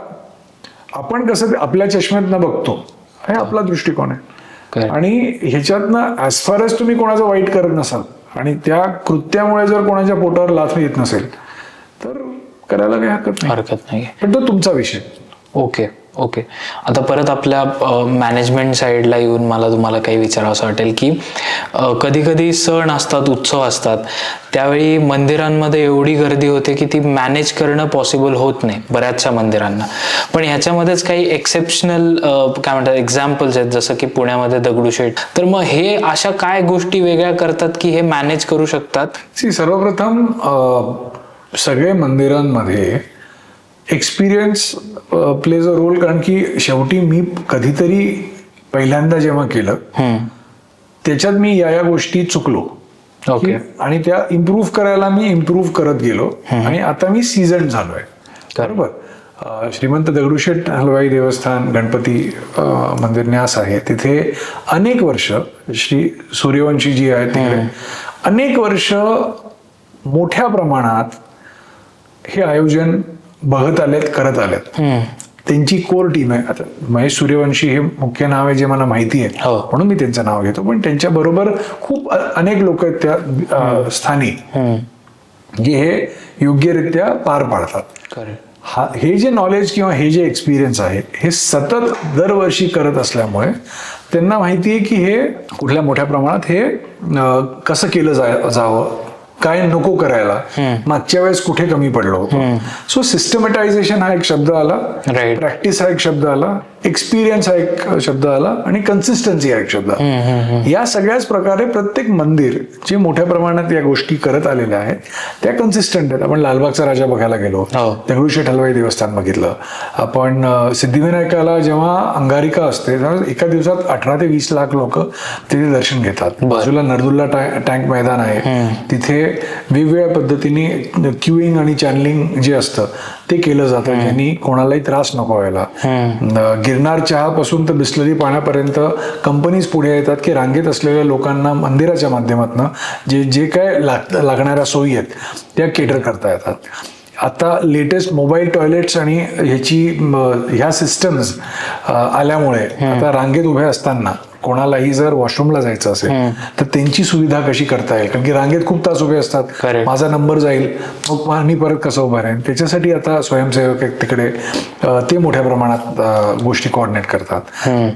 आपण कसं आपल्या चष्म्यात न बघतो, हे आपला दृष्टिकोन आहे. आणि ह्याच्यातनं ऍज फार एज तुम्ही कोणाचं वाईट करत नसाल आणि त्या कृत्यामुळे जर कोणाच्या पोटावर लाथ येत नसेल तर करायला काही हरकत नाही. पण तो तुमचा विषय. ओके. आता परत आपल्या मॅनेजमेंट साईडला येऊन मला तुम्हाला काही विचारावंसं वाटेल की कधी कधी सण असतात, उत्सव असतात, त्यावेळी मंदिरांमध्ये एवढी गर्दी होते की ती मॅनेज करणं पॉसिबल होत नाही बऱ्याचशा मंदिरांना. पण ह्याच्यामध्येच काही एक्सेप्शनल काय म्हणतात एक्झाम्पल्स आहेत, जसं की पुण्यामध्ये दगडूशेठ. तर मग हे अशा काय गोष्टी वेगळ्या करतात की हे मॅनेज करू शकतात? सर्वप्रथम सगळे मंदिरांमध्ये एक्सपिरियन्स प्लेज अ रोल. कारण की शेवटी मी कधीतरी पहिल्यांदा जेव्हा केलं त्याच्यात मी या गोष्टी चुकलो आणि त्या इम्प्रूव्ह करायला मी इम्प्रूव्ह करत गेलो आणि आता मी सीझन झालोय. बरोबर. श्रीमंत दगडूशेठ हलवाई देवस्थान गणपती मंदिर न्यास आहे, तिथे अनेक वर्ष श्री सूर्यवंशी जी आहे तिकडे अनेक वर्ष मोठ्या प्रमाणात हे आयोजन बघत आलेत, करत आलेत. त्यांची कोर टीम आहे. आता महेश सूर्यवंशी हे मुख्य नाव आहे जे मला माहिती आहे म्हणून मी त्यांचं नाव घेतो, पण त्यांच्या बरोबर खूप अनेक लोक आहेत त्या स्थानी जे हे योग्यरित्या पार पाडतात. हे जे नॉलेज किंवा हे जे एक्सपिरियन्स आहे हे सतत दरवर्षी करत असल्यामुळे त्यांना माहिती आहे की हे कुठल्या मोठ्या प्रमाणात हे कसं केलं जावं, काय नको करायला, मागच्या वेळेस कुठे कमी पडलो होतो. सो सिस्टमॅटायझेशन हा एक शब्द आला, प्रॅक्टिस हा एक शब्द आला, एक्सपिरियन्स हा एक शब्द आला आणि कन्सिस्टन्सी हा एक शब्द आला. या सगळ्याच प्रकारे प्रत्येक मंदिर जे मोठ्या प्रमाणात या गोष्टी करत आलेल्या आहेत त्या कन्सिस्टंट आहेत. आपण लालबागचा राजा बघायला गेलो, दगडूशेठ हलवाई देवस्थान बघितलं आपण, सिद्धिविनायकाला जेव्हा अंगारिका असते तेव्हा एका दिवसात 18 ते 20 लाख लोक तिथे दर्शन घेतात. बाजूला नरदुल्ला टँक मैदान आहे, तिथे वेगवेगळ्या पद्धतीने क्यूइंग आणि चॅनलिंग जे असतं ते केलं जातं ज्यांनी कोणालाही त्रास नको व्हायला. गिरनार चहापासून तर बिस्लरी पाण्यापर्यंत कंपनीज पुढे येतात की रांगेत असलेल्या लोकांना मंदिराच्या माध्यमातून जे काय लागणाऱ्या सोयी आहेत त्या केटर करता येतात. आता लेटेस्ट मोबाईल टॉयलेट्स आणि ह्या सिस्टम्स आल्यामुळे आता रांगेत उभे असताना कोणालाही जर वॉशरूमला जायचं असेल तर त्यांची सुविधा कशी करता येईल, कारण की रांगेत खूप तास उभे असतात, माझा नंबर जाईल मग मी परत कसं उभा राहीन. त्याच्यासाठी आता स्वयंसेवक आहेत तिकडे, ते मोठ्या प्रमाणात गोष्टी कोऑर्डिनेट करतात.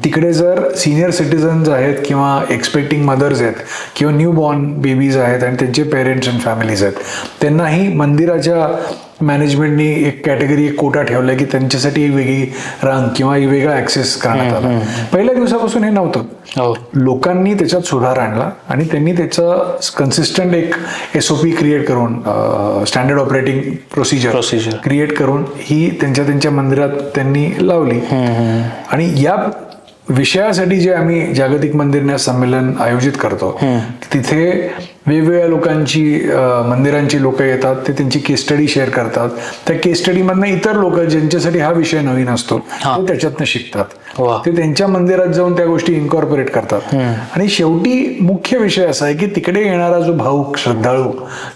तिकडे जर सिनियर सिटीजन्स आहेत किंवा एक्सपेक्टिंग मदर्स आहेत किंवा न्यू बॉर्न बेबीज आहेत आणि त्यांचे पेरेंट्स अँड फॅमिलीज आहेत, त्यांनाही मंदिराच्या मॅनेजमेंटनी एक कॅटेगरी, एक कोटा ठेवलाय की त्यांच्यासाठी एक वेगळी रांग किंवा एक वेगळा ऍक्सेस करण्यात आला. पहिल्या दिवसापासून हे नव्हतं. लोकांनी त्याच्यात सुधार आणला आणि त्यांनी त्याचं कन्सिस्टंट एक SOP क्रिएट करून, स्टँडर्ड ऑपरेटिंग प्रोसिजर क्रिएट करून ही त्यांच्या मंदिरात त्यांनी लावली. आणि या विषयासाठी जे आम्ही जागतिक मंदिर न्यास संमेलन आयोजित करतो तिथे वेगवेगळ्या लोकांची, मंदिरांची लोक येतात, ते त्यांची केस स्टडी शेअर करतात. त्या केस स्टडीमधनं इतर लोक ज्यांच्यासाठी हा विषय नवीन असतो ते त्याच्यातनं शिकतात, ते त्यांच्या मंदिरात जाऊन त्या गोष्टी इन्कॉर्पोरेट करतात. आणि शेवटी मुख्य विषय असा आहे की तिकडे येणारा जो भाऊक श्रद्धाळू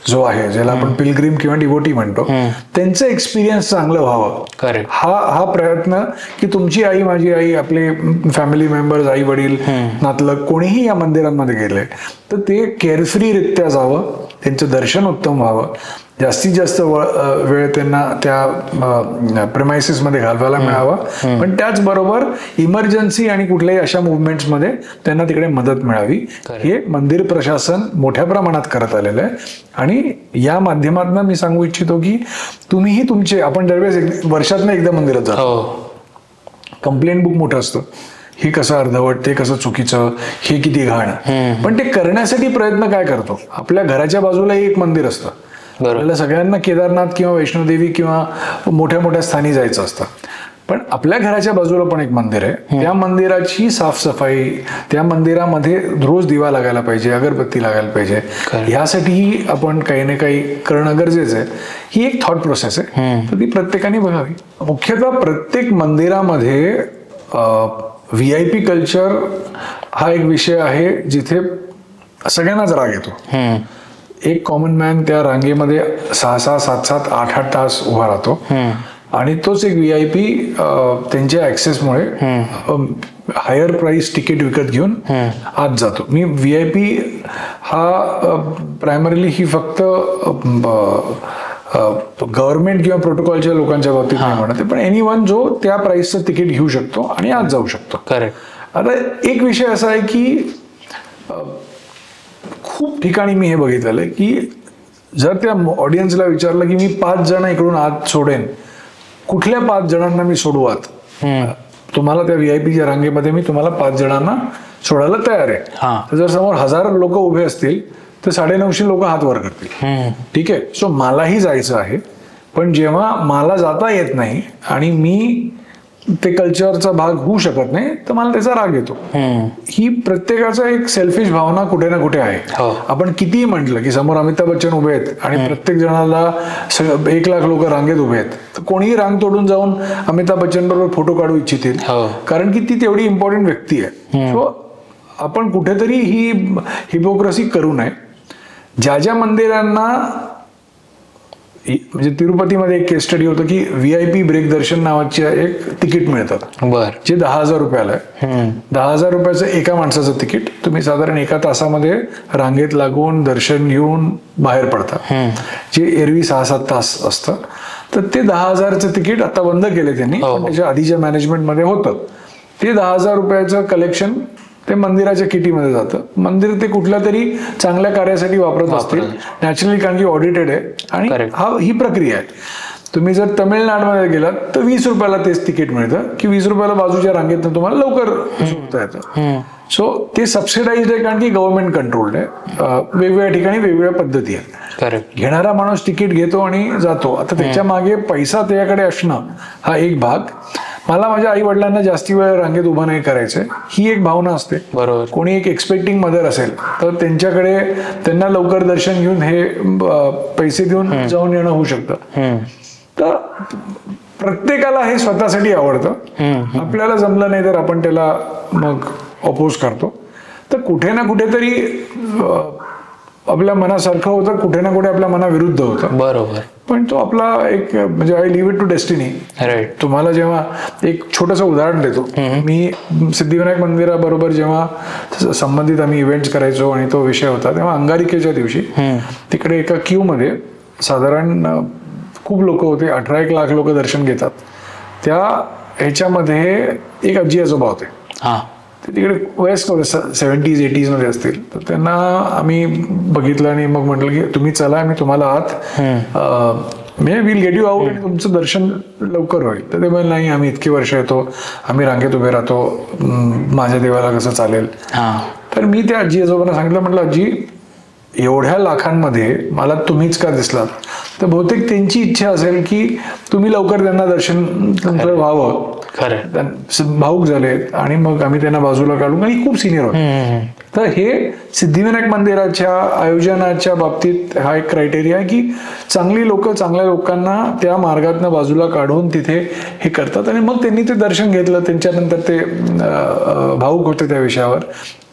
जो आहे, ज्याला आपण पिलग्रिम किंवा डिवोटी म्हणतो, त्यांचं एक्सपिरियन्स चांगलं व्हावं हा प्रयत्न की तुमची आई, माझी आई, आपले फॅमिली मेंबर्स, आई वडील, नातलग कोणीही या मंदिरांमध्ये गेले तर ते केअरफ्री रित्या जावं, त्यांचं दर्शन उत्तम व्हावं, जास्तीत जास्त वेळ त्यांना त्या प्रेमायसिस मध्ये घालवायला मिळावा, पण त्याचबरोबर इमर्जन्सी आणि कुठल्याही अशा मुवमेंट्समध्ये त्यांना तिकडे मदत मिळावी. हे मंदिर प्रशासन मोठ्या प्रमाणात करत आलेलं आहे. आणि या माध्यमातून मी सांगू इच्छितो की तुम्हीही तुमचे, आपण दरवेळेस वर्षातनं एकदा मंदिरात जातो, कंप्लेंट बुक मोठं असतं, हे कसं अर्धवट, ते कसं चुकीचं, हे किती घाण, पण ते करण्यासाठी प्रयत्न काय करतो, आपल्या घराच्या बाजूला एक मंदिर असतं, आपल्याला सगळ्यांना केदारनाथ किंवा वैष्णोदेवी किंवा मोठ्या मोठ्या स्थानी जायचं असतं, पण आपल्या घराच्या बाजूला पण एक मंदिर आहे, त्या मंदिराची साफसफाई, त्या मंदिरामध्ये रोज दिवा लागायला पाहिजे, अगरबत्ती लागायला पाहिजे, यासाठीही आपण काही ना काही करणं गरजेचं आहे. ही एक थॉट प्रोसेस आहे, तर ती प्रत्येकाने बघावी. मुख्यतः प्रत्येक मंदिरामध्ये VIP कल्चर हा एक विषय आहे जिथे सगळ्यांनाच राग येतो. एक कॉमन मॅन त्या रांगेमध्ये 6-6, 7-7, 8-8 तास उभा राहतो आणि तोच एक VIP त्यांच्या ऍक्सेसमुळे हायर प्राइस तिकीट विकत घेऊन आत जातो. मी VIP हा प्रायमरीली ही फक्त गव्हर्नमेंट किंवा प्रोटोकॉलच्या लोकांच्या बाबतीत नाही म्हणत, पण एनीवन जो त्या प्राइसचं तिकीट घेऊ शकतो आणि आत जाऊ शकतो. करेक्ट. आता एक विषय असा आहे की खूप ठिकाणी मी हे बघितलेलं आहे की जर त्या ऑडियन्सला विचारलं की मी 5 जण इकडून आत सोडेन, कुठल्या 5 जणांना मी सोडू आत, तुम्हाला त्या VIPच्या रांगेमध्ये मी तुम्हाला 5 जणांना सोडायला तयार आहे. तर जर समोर 1000 लोक उभे असतील तर 950 लोक हात वर करतील. ठीक आहे. सो मलाही जायचं आहे, पण जेव्हा मला जाता येत नाही आणि मी ते कल्चरचा भाग होऊ शकत नाही तर मला त्याचा राग येतो. ही प्रत्येकाचा एक सेल्फिश भावना कुठे ना कुठे आहे. आपण कितीही म्हटलं की समोर अमिताभ बच्चन उभे आहेत आणि प्रत्येक जणाला 1 लाख लोक रांगेत उभे आहेत, तर कोणीही रांग तोडून जाऊन अमिताभ बच्चन बरोबर फोटो काढू इच्छितील, कारण की ती तेवढी इम्पॉर्टंट व्यक्ती आहे. सो आपण कुठेतरी ही हिपोक्रसी करू नये. ज्या ज्या मंदिरांना, म्हणजे तिरुपतीमध्ये एक केस स्टडी होतं की VIP ब्रेक दर्शन नावाचे एक तिकीट मिळतं जे 10,000 रुपयाला आहे. 10,000 रुपयाचं एका माणसाचं तिकीट. तुम्ही साधारण 1 तासामध्ये रांगेत लागून दर्शन घेऊन बाहेर पडता, जे एरवी 6-7 तास असतं. तर ते 10,000चं तिकीट आता बंद केले त्यांनी, पण त्याच्या आधीच्या मॅनेजमेंटमध्ये होतं. ते 10,000 रुपयाचं कलेक्शन ते मंदिराच्या किटीमध्ये जातं. मंदिर ते कुठल्या तरी चांगल्या कार्यासाठी वापरत असतील नॅचरली, कारण की ऑडिटेड आहे. आणि ही प्रक्रिया आहे. तुम्ही जर तमिळनाडूमध्ये गेलात तर 20 रुपयाला तेच तिकीट मिळतं की 20 रुपयाला बाजूच्या रांगेत तुम्हाला लवकर सुटता येतं. सो ते सबसिडाइज्ड आहे, कारण की गव्हर्नमेंट कंट्रोल्ड आहे. वेगवेगळ्या ठिकाणी वेगवेगळ्या पद्धती आहेत. घेणारा माणूस तिकीट घेतो आणि जातो. आता त्याच्या मागे पैसा त्याच्याकडे असणं हा एक भाग. मला माझ्या आई वडिलांना जास्ती वेळ रांगेत उभं नाही करायचंय, ही एक भावना असते. बरोबर. कोणी एक एक्सपेक्टिंग मदर असेल तर त्यांच्याकडे त्यांना लवकर दर्शन घेऊन हे पैसे देऊन जाऊन येणं होऊ शकतं. तर प्रत्येकाला हे स्वतःसाठी आवडतं. आपल्याला जमलं नाही तर आपण त्याला मग अपोज करतो. तर कुठे ना कुठेतरी आपल्या मनासारखं होतं, कुठे ना कुठे आपल्या मनाविरुद्ध होतं. बरोबर. पण तो आपला एक, म्हणजे I leave it to destiny. तुम्हाला जेव्हा एक छोटंसं उदाहरण देतो, मी सिद्धिविनायक मंदिराबरोबर जेव्हा संबंधित आम्ही इव्हेंट्स करायचो आणि तो विषय होता, तेव्हा अंगारिकेच्या दिवशी तिकडे एका क्यू मध्ये साधारण खूप लोक होते. 18-1 लाख लोक दर्शन घेतात. त्या ह्याच्यामध्ये एक आजी आजोबा होते. ते तिकडे वयस्कर होते, 70s 80s मध्ये असतील. तर त्यांना आम्ही बघितलं आणि मग म्हटलं की तुम्ही चला, मी तुम्हाला आत मे विल गेट यू आउट आणि तुमचं दर्शन लवकर होईल. तर ते म्हणाले नाही, आम्ही इतकी वर्ष येतो, आम्ही रांगेत उभे राहतो, माझ्या देवाला कसं चालेल. तर मी त्या आजी आजोबांना सांगितलं, म्हटलं आजी, एवढ्या लाखांमध्ये मला तुम्हीच का दिसलात? तर बहुतेक त्यांची इच्छा असेल की तुम्ही लवकर त्यांना दर्शन तुमचं व्हावं. भाऊक झालेत आणि मग आम्ही त्यांना बाजूला काढून, आणि खूप सिनियर होते. तर हे सिद्धिविनायक मंदिराच्या आयोजनाच्या बाबतीत हा एक क्रायटेरिया आहे की चांगली लोक चांगल्या लोकांना त्या मार्गातनं बाजूला काढून तिथे हे करतात. आणि मग त्यांनी ते दर्शन घेतलं. त्यांच्यानंतर ते भाऊक होते त्या विषयावर,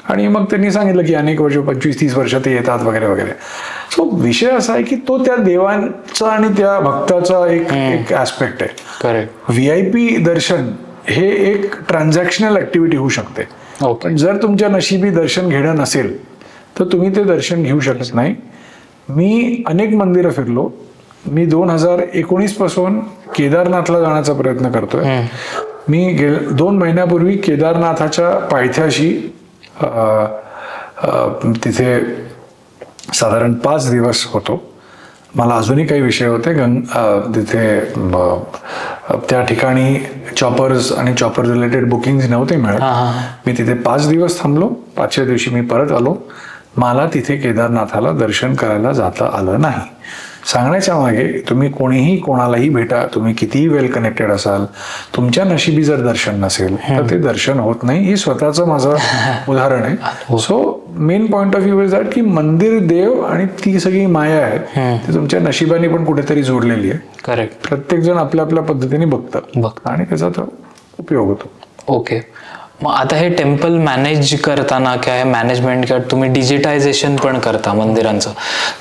आणि मग त्यांनी सांगितलं की अनेक वर्ष, 25-30 वर्ष ते येतात वगैरे वगैरे. सो विषय असा आहे की तो त्या देवांचा आणि त्या भक्ताचा एक ऍस्पेक्ट आहे. करेक्ट. VIP दर्शन हे एक ट्रान्झॅक्शनल ऍक्टिव्हिटी होऊ शकते. पण जर तुमच्या नशिबी दर्शन घेणं नसेल तर तुम्ही ते दर्शन घेऊ शकत नाही. मी अनेक मंदिरं फिरलो. मी 2019 पासून केदारनाथला जाण्याचा प्रयत्न करतोय. मी 2 महिन्यापूर्वी केदारनाथाच्या पायथ्याशी तिथे साधारण 5 दिवस होतो. मला अजूनही काही विषय होते. तिथे त्या ठिकाणी चॉपर्स आणि चॉपर रिलेटेड बुकिंग नव्हते मिळत. मी तिथे 5 दिवस थांबलो. 5व्या दिवशी मी परत आलो. मला तिथे केदारनाथाला दर्शन करायला जाता आलं नाही. सांगण्याच्या मागे, तुम्ही कोणीही कोणालाही भेटा, तुम्ही कितीही वेल कनेक्टेड असाल, तुमच्या नशिबी जर दर्शन नसेल तर ते दर्शन होत नाही. ही स्वतःचं माझं उदाहरण आहे. So main point of view is that की मंदिर, देव आणि ती सगळी माया आहे ती तुमच्या नशिबाने पण कुठेतरी जोडलेली आहे. करेक्ट. प्रत्येक जण आपल्या आपल्या पद्धतीने बघतात आणि त्याचा तो उपयोग होतो. ओके. मग आता हे टेम्पल मॅनेज करताना किंवा हे मॅनेजमेंट किंवा तुम्ही डिजिटायझेशन पण करता मंदिरांचं,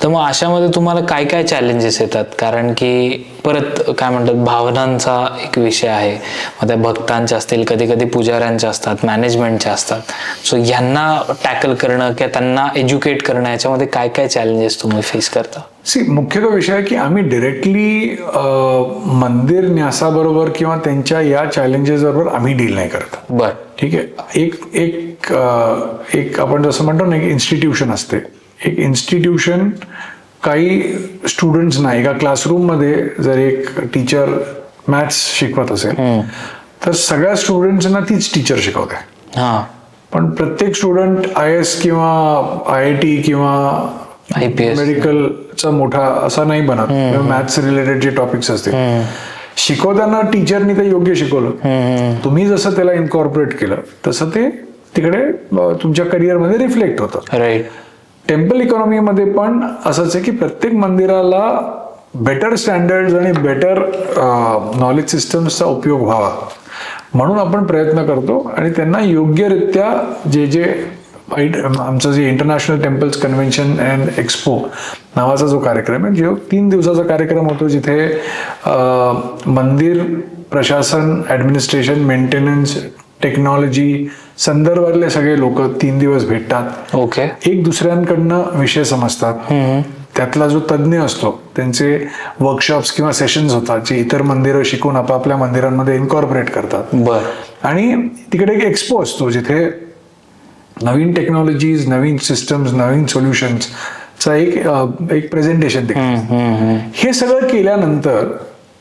तर मग अशामध्ये तुम्हाला काय काय चॅलेंजेस येतात? कारण की परत काय म्हणतात, भावनांचा एक विषय आहे, मग त्या भक्तांच्या असतील, कधी कधी पुजाऱ्यांच्या असतात, मॅनेजमेंटच्या असतात. सो यांना टॅकल करणं किंवा त्यांना एज्युकेट करणं, याच्यामध्ये काय काय चॅलेंजेस तुम्ही फेस करता? मुख्यतः विषय आहे की आम्ही डिरेक्टली मंदिर न्यासाबरोबर किंवा त्यांच्या या चॅलेंजेस बरोबर आम्ही डील नाही करत. बर, ठीक आहे. एक आपण जसं म्हणतो ना, एक इन्स्टिट्यूशन असते. एक इन्स्टिट्यूशन काही स्टुडंट्सना एका क्लासरूममध्ये जर एक टीचर मॅथ्स शिकवत असेल तर सगळ्या स्टुडंट्सना तीच टीचर शिकवते. पण प्रत्येक स्टुडंट IAS किंवा IIT किंवा IPS मेडिकलचा मोठा असा नाही बनत. मॅथ्स रिलेटेड जे टॉपिक्स असतील शिकवताना टीचरनी ते योग्य शिकवलं, तुम्ही जसं त्याला इन्कॉर्पोरेट केलं तसं ते तिकडे तुमच्या करिअरमध्ये रिफ्लेक्ट होतं. राईट. टेम्पल इकॉनॉमीमध्ये पण असंच आहे की प्रत्येक मंदिराला बेटर स्टँडर्ड्स आणि बेटर नॉलेज सिस्टम्सचा उपयोग व्हावा म्हणून आपण प्रयत्न करतो आणि त्यांना योग्यरित्या जे आमचं जे international temples convention and expo नावाचा जो कार्यक्रम आहे, जो 3 दिवसाचा कार्यक्रम होतो, जिथे मंदिर प्रशासन, ऍडमिनिस्ट्रेशन, मेंटेनन्स, टेक्नॉलॉजी संदर्भातले सगळे लोक 3 दिवस भेटतात. ओके. एक दुसऱ्यांकडनं विषय समजतात. त्यातला जो तज्ज्ञ असतो त्यांचे वर्कशॉप्स किंवा सेशन्स होतात, जे इतर मंदिरं शिकून आपापल्या मंदिरांमध्ये इन्कॉर्पोरेट करतात. बर. आणि तिकडे एक एक्सपो असतो जिथे नवीन टेक्नॉलॉजीज, नवीन सिस्टम्स, नवीन सोल्युशन्सचा एक प्रेझेंटेशन दिसतं. हे सगळं केल्यानंतर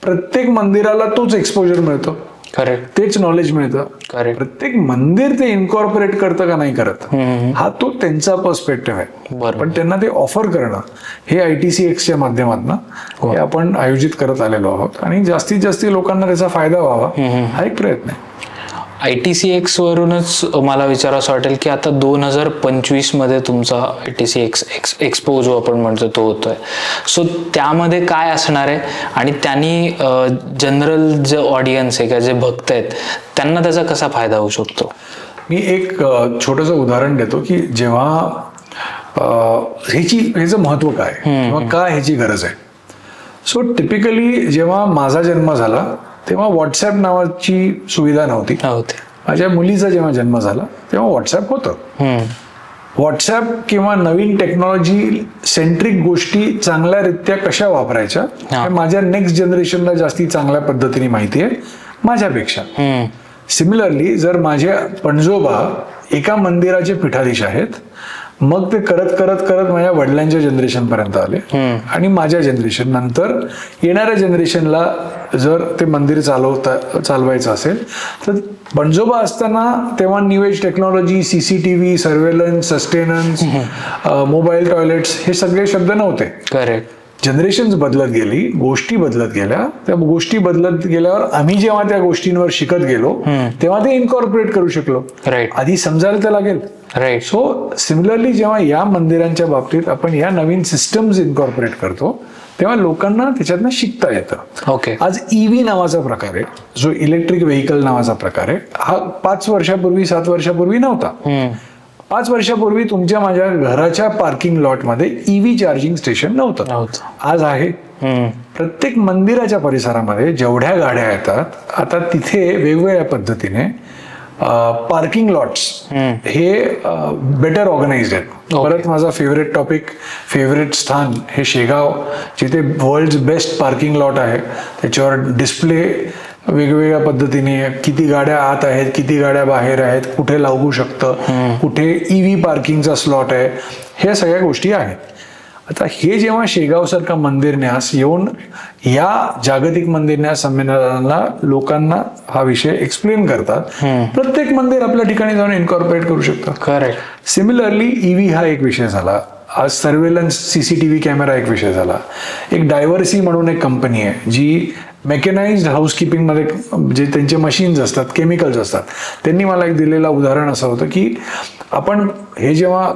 प्रत्येक मंदिराला तोच एक्सपोजर मिळतो. करेक्ट. तेच नॉलेज मिळतं. करेक्ट. प्रत्येक मंदिर ते इन्कॉर्पोरेट करतं का नाही करत हा तो त्यांचा पर्स्पेक्टिव्ह आहे. पण त्यांना ते ऑफर करणं हे ITCXच्या माध्यमातून हे आपण आयोजित करत आलेलो आहोत आणि जास्तीत जास्त लोकांना त्याचा फायदा व्हावा हा एक प्रयत्न आहे. ITCX वरूनच मला विचारावं वाटेल की आता 2025 मध्ये तुमचा ITCX एक्सपो जो आपण म्हणतो तो होतोय. सो त्यामध्ये काय असणार आहे आणि त्यांनी जनरल जे ऑडियन्स आहे किंवा जे भक्त आहेत त्यांना त्याचा कसा फायदा होऊ शकतो? मी एक छोटंसं उदाहरण देतो की जेव्हा ह्याचं महत्व काय किंवा का ह्याची गरज आहे. सो टिपिकली जेव्हा माझा जन्म झाला तेव्हा व्हॉट्सॲप नावाची सुविधा नव्हती. माझ्या मुलीचा जेव्हा जन्म झाला तेव्हा व्हॉट्सॲप होतं. व्हॉट्सॲप किंवा नवीन टेक्नॉलॉजी सेंट्रिक गोष्टी चांगल्यारित्या कशा वापरायच्या हे माझ्या नेक्स्ट जनरेशनला जास्ती चांगल्या पद्धतीने माहिती आहे माझ्यापेक्षा. सिमिलरली जर माझे पणजोबा एका मंदिराचे पीठाधीश आहेत, मग ते करत करत करत माझ्या वडिलांच्या जनरेशन पर्यंत आले आणि माझ्या जनरेशन नंतर येणाऱ्या जनरेशनला जर ते मंदिर चालवायचं असेल तर पणजोबा असताना तेव्हा new age technology, CCTV, surveillance, sustenance, mobile toilets हे सगळे शब्द नव्हते. करेक्ट. जनरेशन्स बदलत गेली, गोष्टी बदलत गेल्या. त्या गोष्टी बदलत गेल्यावर आम्ही जेव्हा त्या गोष्टींवर शिकत गेलो तेव्हा ते इन्कॉर्पोरेट करू शकलो. आधी समजायला तर लागेल. राईट. सो सिमिलरली जेव्हा या मंदिरांच्या बाबतीत आपण या नवीन सिस्टम्स इन्कॉर्पोरेट करतो तेव्हा लोकांना त्याच्यातनं शिकता येतं. ओके. आज EV नावाचा प्रकार आहे, जो इलेक्ट्रिक व्हेकल नावाचा प्रकार आहे, हा 5 वर्षापूर्वी 7 वर्षापूर्वी नव्हता. 5 वर्षापूर्वी तुमच्या माझ्या घराच्या पार्किंग लॉटमध्ये EV चार्जिंग स्टेशन नव्हतं. आज आहे. प्रत्येक मंदिराच्या परिसरामध्ये जेवढ्या गाड्या येतात आता तिथे वेगवेगळ्या पद्धतीने पार्किंग लॉट्स हे बेटर ऑर्गनाइज्ड आहेत. परत माझा फेवरेट टॉपिक, फेवरेट स्थान हे शेगाव, जिथे वर्ल्ड बेस्ट पार्किंग लॉट आहे. त्याच्यावर डिस्प्ले वेगवेगळ्या पद्धतीने, किती गाड्या आत आहेत, किती गाड्या बाहेर आहेत, कुठे लागू शकतं, कुठे EV पार्किंगचा स्लॉट आहे, ह्या सगळ्या गोष्टी आहेत. आता हे जेव्हा शेगावसारखा मंदिर न्यास येऊन या जागतिक मंदिर न्यास संमेलनाला लोकांना हा विषय एक्सप्लेन करतात, प्रत्येक मंदिर आपल्या ठिकाणी जाऊन इन्कॉर्पोरेट करू शकतं. करेक्ट. सिमिलरली EV हा एक विषय झाला. आज सर्वेलन्स, CCTV कॅमेरा एक विषय झाला. एक डायव्हर्सी म्हणून एक कंपनी आहे जी मेकॅनाइज्ड हाऊसकीपिंग मध्ये जे त्यांचे मशीन्स असतात, केमिकल्स असतात, त्यांनी मला एक दिलेलं उदाहरण असं होतं की आपण हे जेव्हा